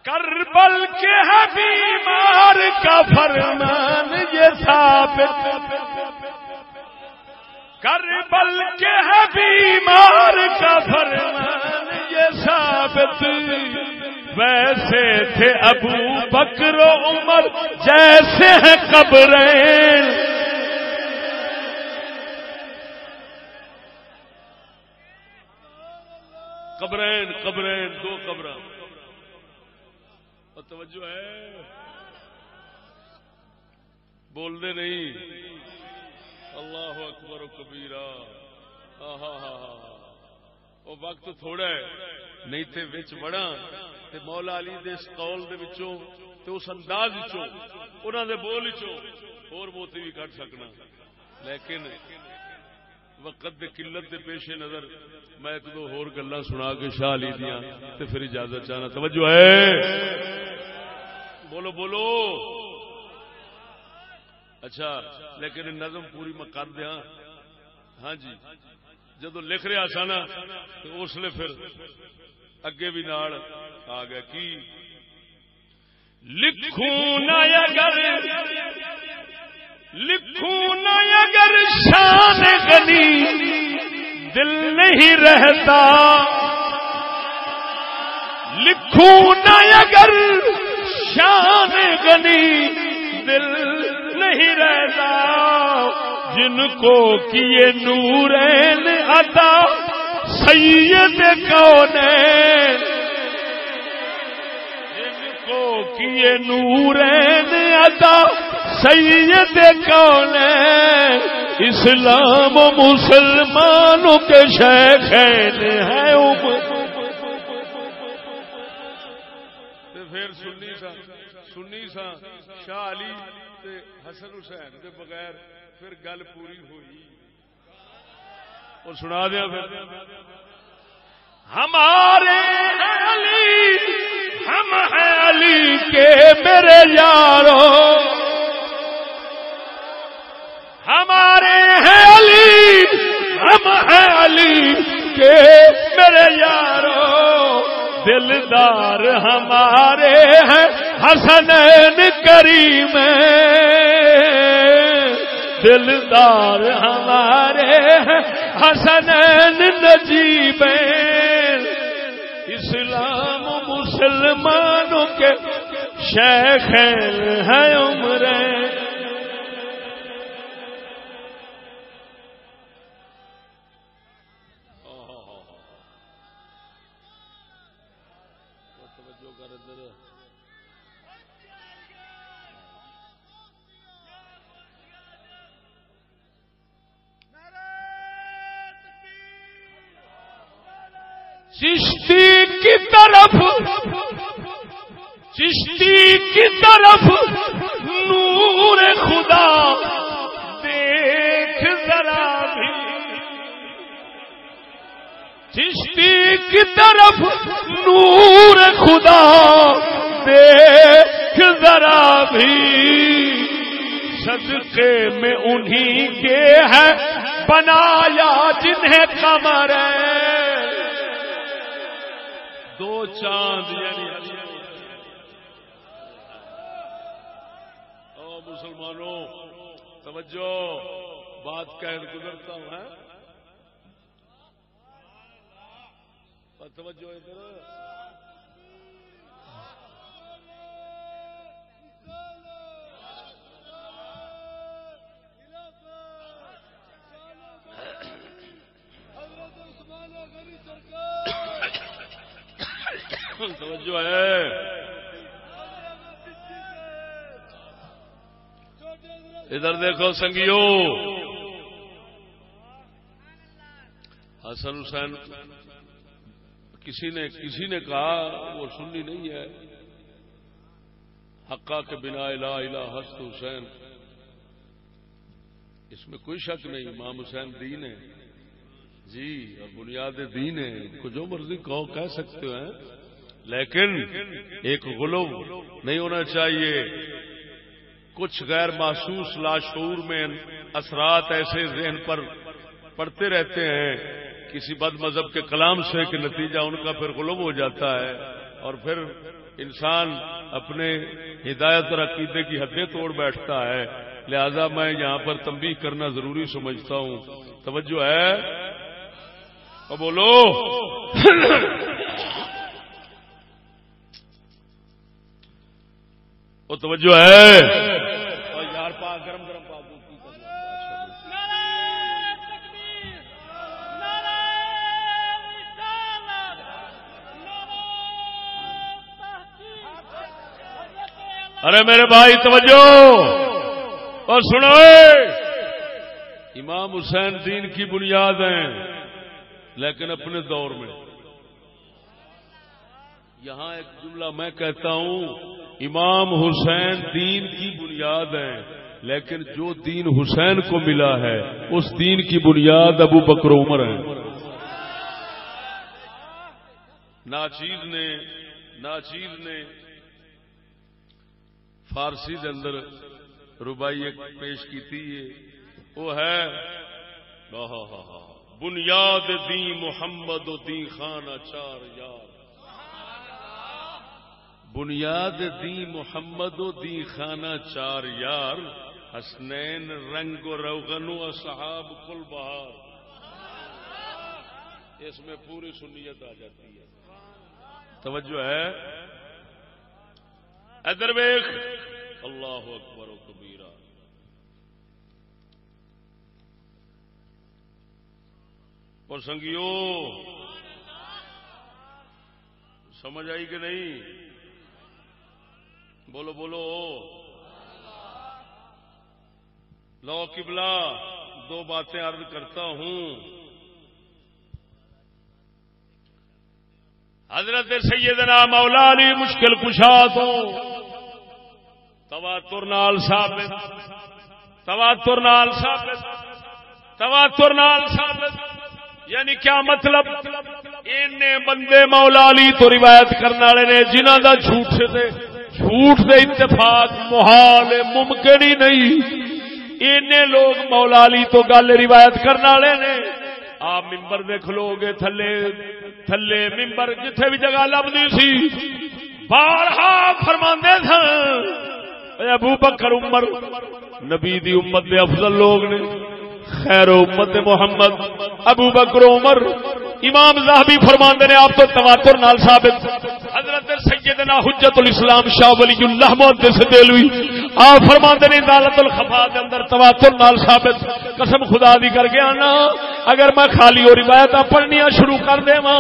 کربل کے ہے بیمار کا فرمان یہ ثابت، کربل کے ہے بیمار کا فرمان یہ ثابت، ویسے تھے ابو بکر و عمر جیسے ہیں قبرین. قبرین قبرین دو قبراں. اور توجہ ہے بول دے نہیں. اللہ اکبر و کبیرہ. وہ وقت تھوڑا ہے نہیں تے وچ وڑا تے مولا علی دے اس قول دے وچوں تے اس انداز وچوں انہاں دے بول وچوں اور موتی بھی کٹ سکنا، لیکن وقت دے قلت دے پیش نظر میں ایک دو اور گلاں سنا کے شاہ علی دیاں تے پھر اجازت چاہنا. توجہ ہے بولو بولو. اچھا لیکن نظم پوری میں کر دیا. ہاں جی جدو لکھ رہا سا نا تو اس لیے پھر اگے بھی نال آ گیا کی لکھوں نہ اگر شان غنی دل نہیں رہتا، لکھوں نہ اگر شان غنی دل نہیں رہتا، جن کو کیے نورین عطا سید کونین، جن کو کیے نورین عطا سید کونین، اسلام و مسلمانوں کے شیخین ہیں پھر سنی سا شاہ علی تے حسن حسین کے بغیر پھر گل پوری ہوئی اور سنا دیا پھر ہمارے علی ہم ہیں علی کے میرے یاروں ہمارے ہیں علی ہم ہیں علی کے میرے یاروں دلدار ہمارے ہیں حسنین کریم دلدار ہمارے ہیں حسنین نجیب اسلام مسلمانوں کے شیخین ہیں عمریں چشتی کی طرف نور خدا دیکھ ذرا بھی چشتی کی طرف نور خدا دیکھ ذرا بھی صدقے میں انہی کے ہے بنایا جنہیں قمر دو چاند یعنی او مسلمانوں توجہ بات کہہ گزرتا ہوں توجہ ادھر توجہ ہے ادھر دیکھو سنگیو حسن حسین کسی نے کہا وہ سنی نہیں ہے حقا کے بنا لا الہ ہست حسین اس میں کوئی شک نہیں امام حسین دین ہے جی اور بنیاد دین ہے کو جو مرضی کہو کہہ سکتے ہو لیکن ایک غلو نہیں ہونا چاہیے کچھ غیر محسوس لاشعور میں اثرات ایسے ذہن پر پڑتے رہتے ہیں کسی بد مذہب کے کلام سے کہ نتیجہ ان کا پھر غلو ہو جاتا ہے اور پھر انسان اپنے ہدایت اور عقیدے کی حدیں توڑ بیٹھتا ہے لہذا میں یہاں پر تنبیہ کرنا ضروری سمجھتا ہوں توجہ ہے اور بولو وہ توجہ ہے یار پا گرم گرم پا ارے میرے بھائی توجہ اور سنو امام حسین دین کی بنیاد ہیں لیکن اپنے دور میں یہاں ایک جملہ میں کہتا ہوں امام حسین دین کی بنیاد ہیں لیکن جو دین حسین کو ملا ہے اس دین کی بنیاد ابو بکر عمر ہے ناچیز نے فارسی دے اندر ربائی ایک پیش کی تھی وہ ہے بنیاد دین محمد و دین خانہ چار یار بنیاد دین محمد و دین خانہ چار یار حسنین رنگ و روغن و اصحاب کل بہار اس میں پوری سنیت آ جاتی ہے توجہ ہے ادھر دیکھ اللہ اکبر و کبیرہ اور سنگیو سمجھ آئی کہ نہیں بولو بولو لو قبلہ دو باتیں عرض کرتا ہوں. حضرت سیدنا مولا علی مشکل کشا تو تواتر نال ثابت، تواتر نال ثابت، تواتر نال ثابت. یعنی کیا مطلب؟ اینے بندے مولا علی تو روایت کرنے والے نے جنہاں دا جھوٹ دے اتفاق محال ممکن ہی نہیں. اینے لوگ مولا علی تو گل روایت کرنے والے نے. آپ ممبر دے کھلو گے تھلے ممبر جتھے بھی جگہ لبدی سی بارہا فرماندے سن ابو بکر عمر نبی دی امت دے افضل لوگ نے، خیر امت محمد ابو بکر عمر. امام ذہبی فرماندے نے آپ تو تواتر نال ثابت. حضرت سیدنا حجت الاسلام شاہ ولی اللہ محدث دہلوی آپ فرماندے نے دالت الخفا دے اندر تواتر نال ثابت. قسم خدا دی کر کے آنا اگر میں خالی اور روایتاں پڑھنیاں شروع کر دیواں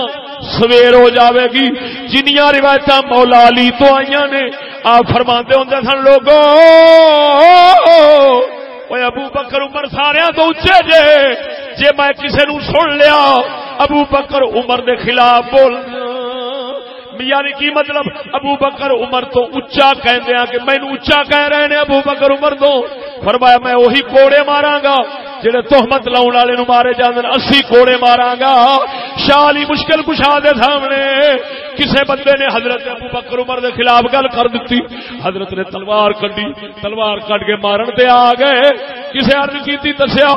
سویر ہو جاوے گی. جنیاں روایتاں مولا علی تو آئیاں نے آپ فرماندے ہوندے سن لوگوں اوے ابو بکر عمر سارے تو اچے جے میں کسے نو سن لیا ابو بکر عمر دے خلاف بول، یعنی کی مطلب ابو بکر عمر تو اچا کہندے ہیں کہ مینوں اچا کہہ رہے نے ابو بکر عمر تو. فرمایا میں وہی کوڑے ماراں گا جڑے تہمت لاؤن والے نو مارے جاندے، 80 کوڑے ماراں گا. شاہ علی مشکل کشا دے سامنے کسے بندے نے حضرت ابو بکر عمر دے خلاف گل کر دتی، حضرت نے تلوار کڈی، تلوار کڈ کے مارن تے آ گئے. کسے عرض کیتی دسیا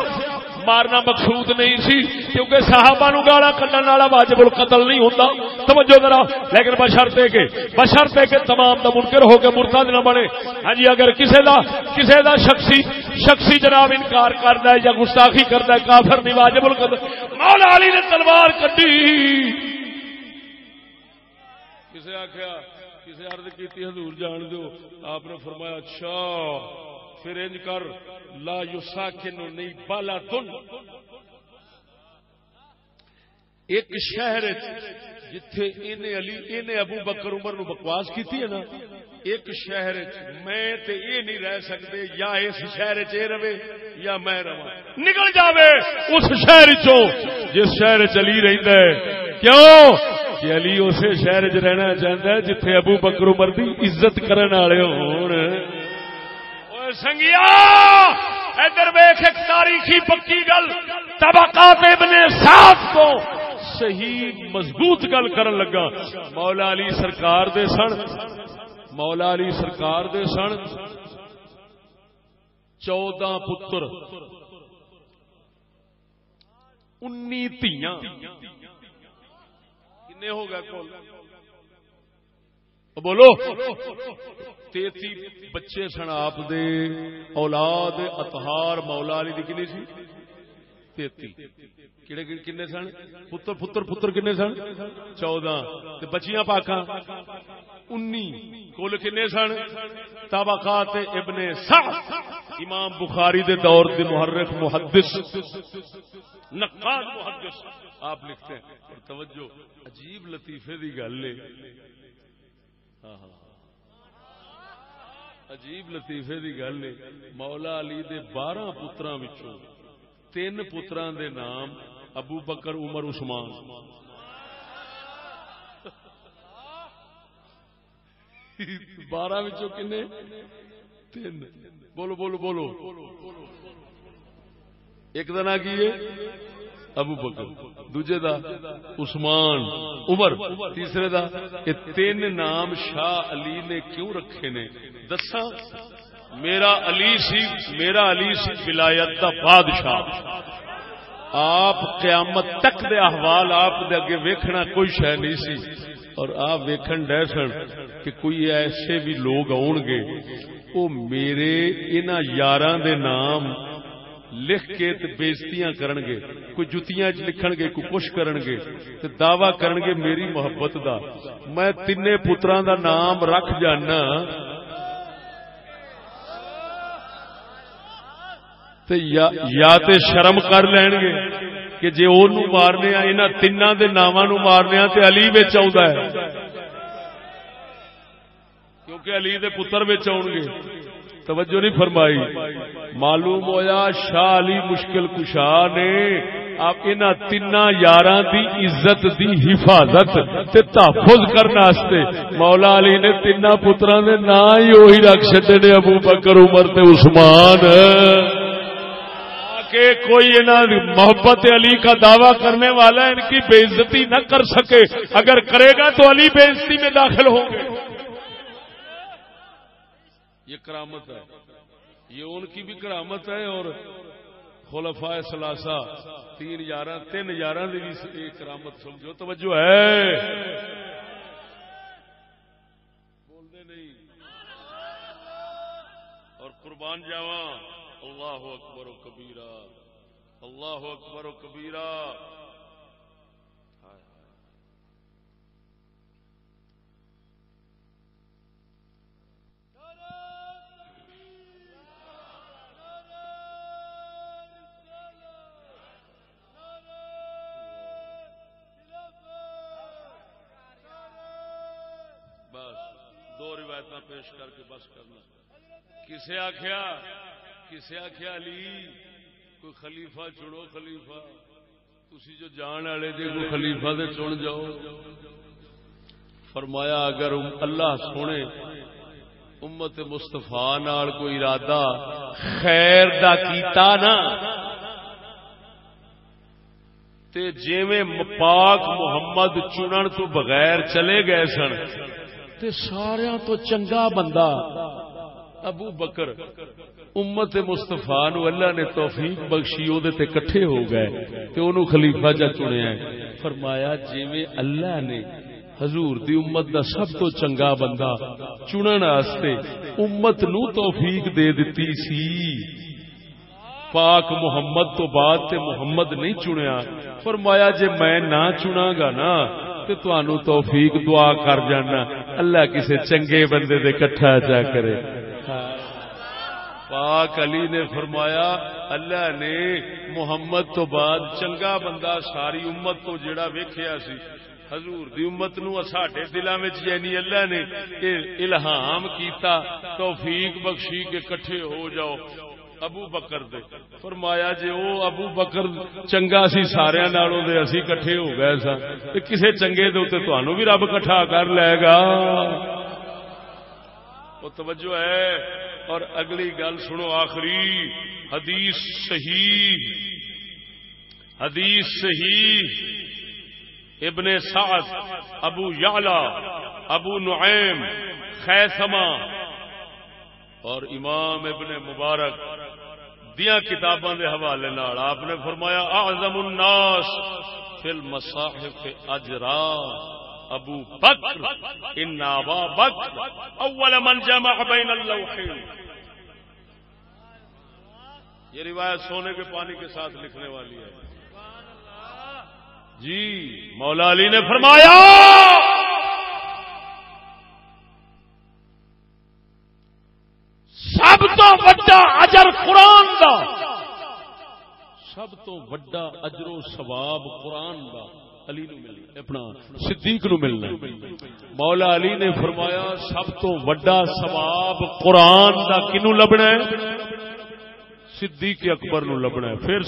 مارنا مقصود نہیں سی کیونکہ صحابہ نو گالاں کڈن والا واجب القتل نہیں ہوندا. توجہ ذرا، لیکن بشرطے کہ تمام دا منکر ہو کے مرتد نہ بنے. ہاں جی اگر کسے دا شخصی جناب انکار کردا ہے یا گستاخی کردا ہے کافر نہیں، واجب القتل. مولا علی نے تلوار کڈی. کسے آکھیا کسے عرض کیتی حضور جان دو، آپ نے فرمایا اچھا پھر انج کر لا یساکن نہیں بالا تن. ایک شہر جتھے انہیں ابو بکر عمر نو بکواس کیتی ہے نا، ایک شہر میں تے اے نہیں رہ سکتے، یا اس شہر چ رہے یا میں رہاں. نکل جاوے اس شہر چوں جس شہر چلی رہندا ہے. کیوں کہ علی اسے شہر چ رہنا چاہتا ہے جتھے ابو بکر عمر دی عزت کرن والے ہون. سنگیا ادھر ویکھ ایک تاریخی پکی گل طبقات ابن سعد کو صحیح مضبوط گل کرن لگا. مولا علی سرکار دے سن 14 پتر 19 دھیاں. کنے ہو گئے کول بولو؟ 33 بچے سن آپ دے اولاد اطہار. مولا علی دی کنے سی 33. کیڑے کنے سن؟ پتر کنے سن 14 تے بچیاں پاکاں 19. کل کنے سن؟ طبقات ابن سعد امام بخاری دے دور دے محرخ محدث نقاد محدث آپ لکھتے ہیں. اور توجہ عجیب لطیفے دی گل ہے، عجیب لطیفے دی گل ہے. مولا علی دے 12 پتراں وچوں 3 پتراں دے نام ابو بکر عمر عثمان. بارہ وچوں کنے؟ 3. بولو بولو بولو. ایک دا نام کی ہے ابو بکر، دوجے دا عثمان، عمر، تیسرے دا. یہ 3 نام شاہ علی نے کیوں رکھے نے دساں؟ میرا علی سی ولایت دا بادشاہ. آپ قیامت تک دے احوال آپ دے اگے ویکھنا کوئی شے نہیں سی، اور آپ ویکھن ڈے سن کہ کوئی ایسے بھی لوگ آؤ گے وہ میرے انہاں یاراں دے نام لکھ کے تے بےزتیاں کرن گے، کوئی جتیاں لکھن گے، کوئی کچھ کرن گے تے دعویٰ کرن گے میری محبت دا. میں 3 پتراں دا نام رکھ جانا تے یا تے شرم کر لین گے کہ جے اونوں مارنے آ انہاں 3 دے ناماں نوں مارنے آ تے علی وچ آوندا ہے، کیونکہ علی دے پتر وچ آون گے. توجہ نہیں فرمائی. معلوم ہویا شاہ علی مشکل کشا نے آپ انہاں تینا یاراں دی عزت دی حفاظت تے تحفظ کرنے واسطے مولا علی نے تینا پتراں دے نام ہی وہی رکھ چھڈے نے ابو بکر عمر تے عثمان کہ کوئی انہاں محبت علی کا دعویٰ کرنے والا ان کی بے عزتی نہ کر سکے. اگر کرے گا تو علی بے عزتی میں داخل ہوں گے. یہ کرامت ہے, یہ ان کی بھی کرامت ہے اور خلفائے ثلاثہ تین یاراں دی بھی کرامت سمجھو. توجہ ہے بولتے نہیں اور قربان جاواں. اللہ اکبر و کبیرہ, اللہ اکبر و کبیرہ. بس دو روایت پیش کر کے بس کرنا. کسے آخیا علی کوئی خلیفہ چنو, خلیفہ تسی جو جان والے جی کوئی خلیفہ دے چن جاؤ. فرمایا اگر اللہ سونے امت مصطفیٰ نال کوئی ارادہ خیر دا کیتا نا تے جویں پاک محمد چنن تو بغیر چلے گئے سن تے ساریاں تو چنگا بندہ ابو بکر امت مصطفیٰ نو اللہ نے توفیق بخشی او دے تے کٹھے ہو گئے تے اونوں خلیفہ جا چنیا ہے. فرمایا جویں اللہ نے حضور دی امت دا سب تو چنگا بندہ چنن واسطے امت نو توفیق دے دتی سی, پاک محمد تو بعد تے محمد نہیں چنیا. فرمایا جے میں نہ چناں گا نا تے تانوں توفیق دعا کر جانا اللہ کسے چنگے بندے دے کٹھا جا کرے. پاک علی نے فرمایا اللہ نے محمد تو بعد چنگا بندہ ساری امت تو جڑا ویکھیا سی حضور دی امت نو ساڈے دلاں وچ یعنی اللہ نے الہام کیتا توفیق بخشی کے کٹھے ہو جاؤ ابو بکر دے. فرمایا جے او ابو بکر چنگا سی سارے نالوں دے اسی کٹھے ہو گئے سا تے کسے چنگے دے تے تانوں بھی رب کٹھا کر لے گا. او توجہ ہے. اور اگلی گل سنو آخری حدیث صحیح ابن سعد ابو یعلا ابو نعیم خیثمہ اور امام ابن مبارک دیاں کتاباں دے حوالے نال آپ نے فرمایا اعظم الناس فی المصاحف اجرا ابو بکر ان ابا بکر اول من جمع بین اللوحین. یہ روایت سونے کے پانی کے ساتھ لکھنے والی ہے جی. مولا علی نے فرمایا سب تو بڑا اجر قرآن دا, سب تو بڑا اجر و ثواب قرآن دا علی نو ملنا, اپنا صدیق نو ملنا. مولا علی نے فرمایا سب تو بڑا ثواب قرآن دا کنو لبنا ہے؟ صدیق اکبر نو لبنا ہے. پھر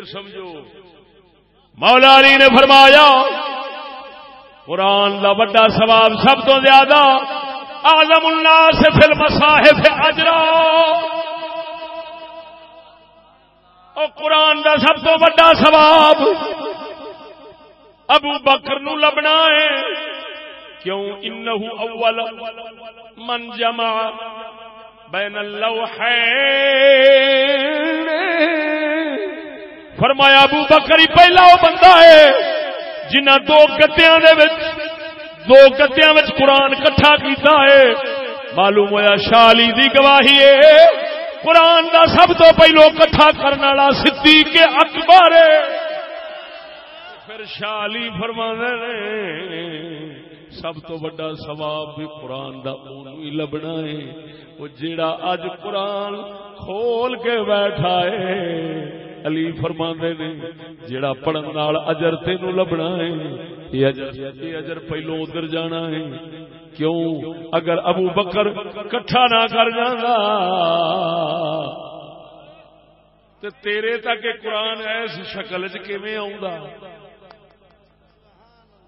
سمجھو مولا علی نے فرمایا قرآن دا بڑا ثواب سب تو زیادہ اعظم الناس فی المصاحف اجرا, اور قرآن دا سب تو بڑا ثواب ابو بکر نو لبنا ہے. کیوں؟ انہ اول من جمع بین اللوحین. فرمایا ابو بکر ہی پہلا وہ بندہ ہے جنہ دو گدیاں وچ قرآن کٹھا کیتا ہے. معلوم ہویا شاہ علی دی گواہی ہے قرآن دا سب تو پہلو کٹھا کرنے والا صدیق اکبر ہے. پھر شاہ علی فرماندے نے سب تو بڑا ثواب بھی قرآن دا اونوں ہی لبنا ہے وہ جیڑا اج قرآن کھول کے بیٹھا ہے. علی فرماندے نے جیڑا پڑھن نال اجر تینوں لبنا ہے یہ اجر پہلو ادھر جانا ہے. کیوں؟ اگر ابو بکر کٹھا نہ کر جانا تے تیرے تک قرآن اس شکل چ کیویں آؤندا؟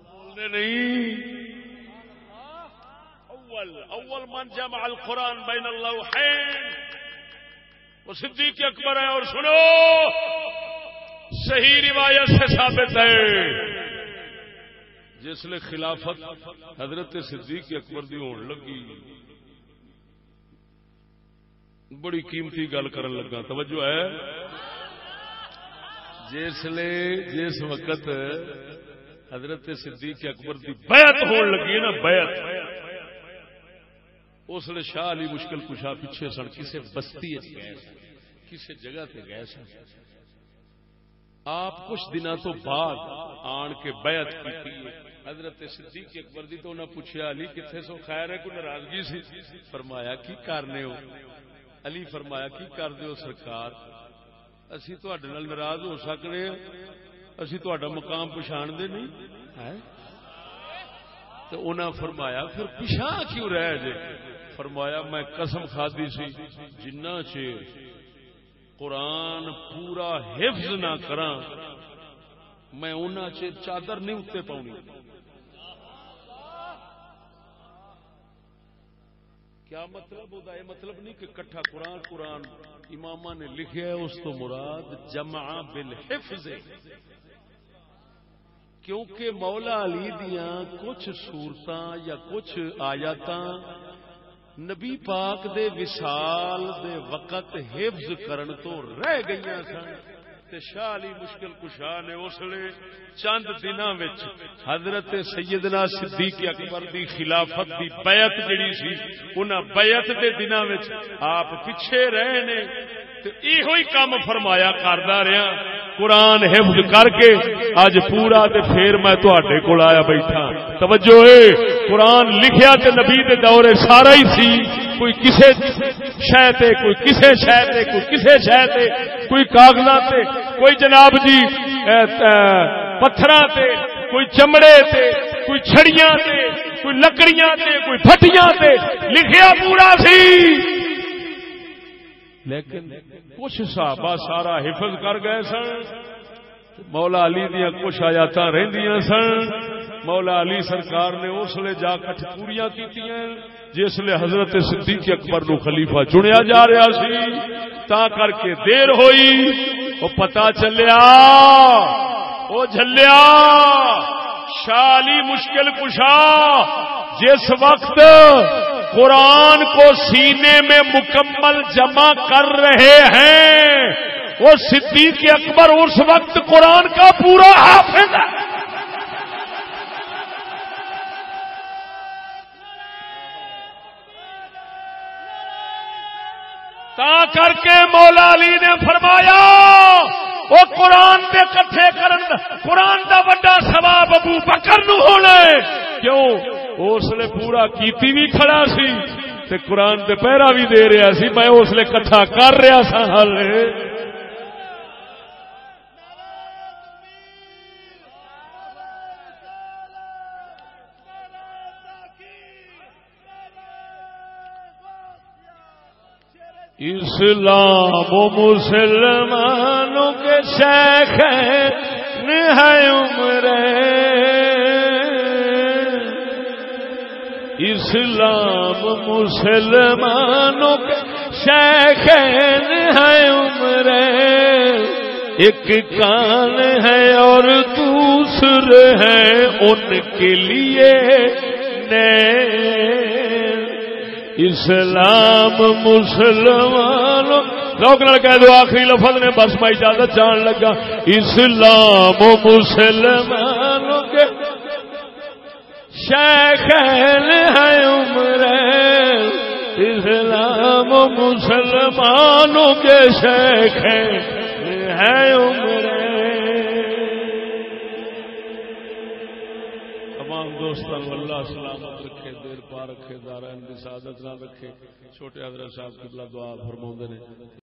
بولنے نہیں. اول من جمع القرآن بین اللوحین وہ صدیق اکبر ہے. اور سنو صحیح روایت سے ثابت ہے جس لئے خلافت حضرت صدیق اکبر دی ہون لگی. بڑی قیمتی گل کرن لگا، توجہ ہے. جس وقت حضرت صدیق اکبر دی بیعت ہون لگی نا، بیعت، اس لیے شاہ علی مشکل کشا پیچھے سن کسی بستی گئے، کسی جگہ تے گئے سن. آپ کچھ دنوں تو بعد آن کے بیعت کی حضرت صدیق اکبر دی. تو انہاں پوچھا علی کتنے سو، خیر ہے کوئی ناراضگی سی؟ فرمایا کی کرنے ہو؟ علی فرمایا کی کر دیو سرکار، اسی تہاڈے نال ناراض ہو سکنے ہاں، اسی تہاڈا مقام پچھان دے نہیں ہے. تو انہاں فرمایا پھر پچھا کیوں رہ جے؟ فرمایا میں قسم کھادی سی جنہ چیر قرآن پورا حفظ نہ کراں میں انہاں چیر چادر نہیں اتے پاؤنی. کیا مطلب ہوتا؟ یہ مطلب نہیں کہ کٹھا قرآن امامہ نے لکھیا ہے، اس تو مراد جمع بالحفظ ہے. کیونکہ مولا علی دیاں کچھ صورتاں یا کچھ آیاتاں نبی پاک دے وصال دے وقت حفظ کرن تو رہ گئیاں سن. تے شاہ علی مشکل کشا نے اس لیے چند دنوں وچ حضرت سیدنا صدیق اکبر دی خلافت دی بیعت جڑی سی، انہاں بیعت دے دنوں وچ آپ پیچھے رہے نے. تے ایہو ہی کام فرمایا کردا رہیا قرآن حفظ کر کے اج پورا. تے پھر میں تواڈے کول آیا بیٹھا. توجہ ہے، قرآن لکھیا تے نبی دے دور سارا ہی سی، کوئی کسے شے تے، کوئی کسے شے تے، کوئی کسے شے تے، کوئی کاغذات تے، کوئی جناب جی پتھراں تے، کوئی چمڑے تے، کوئی چھڑیاں تے، کوئی لکڑیاں تے، کوئی پھٹیاں تے، لکھیا پورا سی. لیکن کچھ صحابہ سارا حفظ کر گئے سن. مولا علی دیاں کچھ آیاتاں رہندیاں سن. مولا علی سرکار نے اس لیے جا کٹ پوریاں کیتیاں جس لیے حضرت صدیق اکبر نو خلیفہ چنیا جا رہا سی. تا کر کے دیر ہوئی، وہ پتا چلیا وہ جھلیا شاہ علی مشکل کشا جس وقت قرآن کو سینے میں مکمل جمع کر رہے ہیں، وہ صدیق اکبر اس وقت قرآن کا پورا حافظ ہے. تا کر کے مولا علی نے فرمایا وہ قرآن دے کٹھے کرن، قرآن دا بڑا ثواب ابو بکر نو ہونا ہے. کیوں؟ اس لیے پورا کیتی بھی کھڑا سی تے قرآن دے پہرا بھی دے رہا سی. میں اس لیے کٹھا کر رہا سا. حال اسلام و مسلمانوں کے شیخ ہے عمر، اسلام مسلمانوں کے شیخ ہے عمر، ایک کان ہے اور دوسرے ہیں ان کے لیے نئے. اسلام مسلمانوں لوگ نہ کہہ دو آخری لفظ نے بس میں اجازت جان لگا. اسلام مسلمانوں کے شیخین ہیں عمر، اسلام مسلمانوں کے شیخین ہیں عمر. تمام دوستان اللہ سلامت رکھے، دیر پا رکھے، دارین کی سعادت نہ رکھے. چھوٹے حضرت صاحب قبلہ دعا فرماؤں نے.